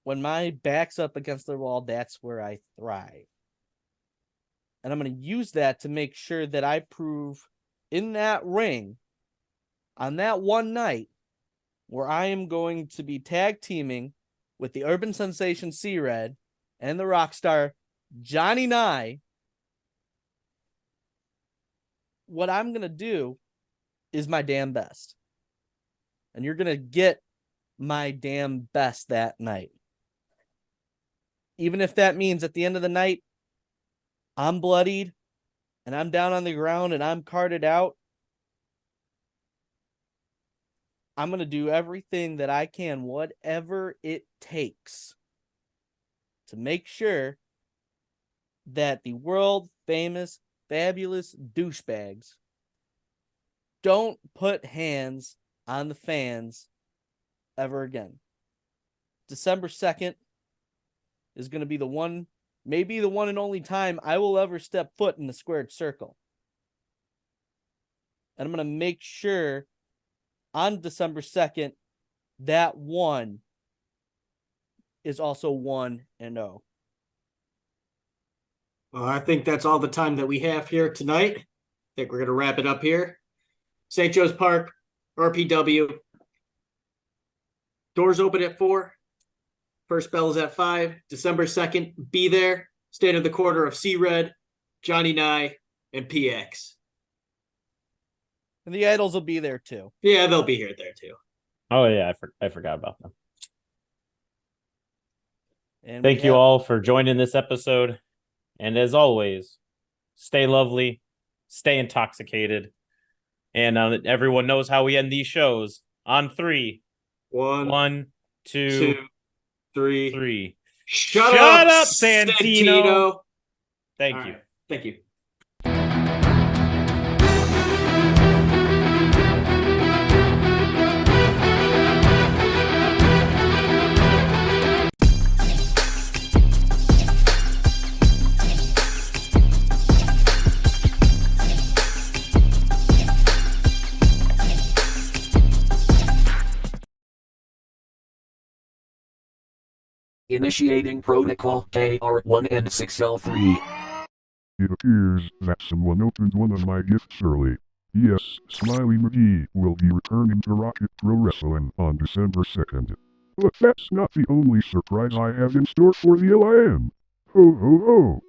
When my back's up against the wall, that's where I thrive. And I'm going to use that to make sure that I prove in that ring on that one night where I am going to be tag teaming with the urban sensation C-Red and the rock star Johnny Nye. What I'm going to do is my damn best. And you're going to get my damn best that night. Even if that means at the end of the night, I'm bloodied and I'm down on the ground and I'm carted out. I'm going to do everything that I can, whatever it takes, to make sure that the world famous, fabulous douchebags don't put hands on the fans ever again. December 2nd is going to be the one, maybe the one and only time I will ever step foot in the squared circle. And I'm going to make sure on December 2nd, that one is also 1-0. Well, I think that's all the time that we have here tonight. I think we're going to wrap it up here. St. Joe's Park, RPW. Doors open at 4. First bell is at 5. December 2nd, be there. Stand in the corner of C-Red, Johnny Nye, and PX. And the Idols will be there too. Yeah, they'll be here there too. Oh yeah, I forgot about them. And thank you all for joining this episode. And as always, stay lovely, stay intoxicated. And everyone knows how we end these shows. On 3. 1, 2, 3. Shut up, Santino. Thank you. Right. Thank you. Initiating protocol KR1 and 6L3. It appears that someone opened one of my gifts early. Yes, Smiley McGee will be returning to Rocket Pro Wrestling on December 2nd. But that's not the only surprise I have in store for the LIM. Ho ho ho!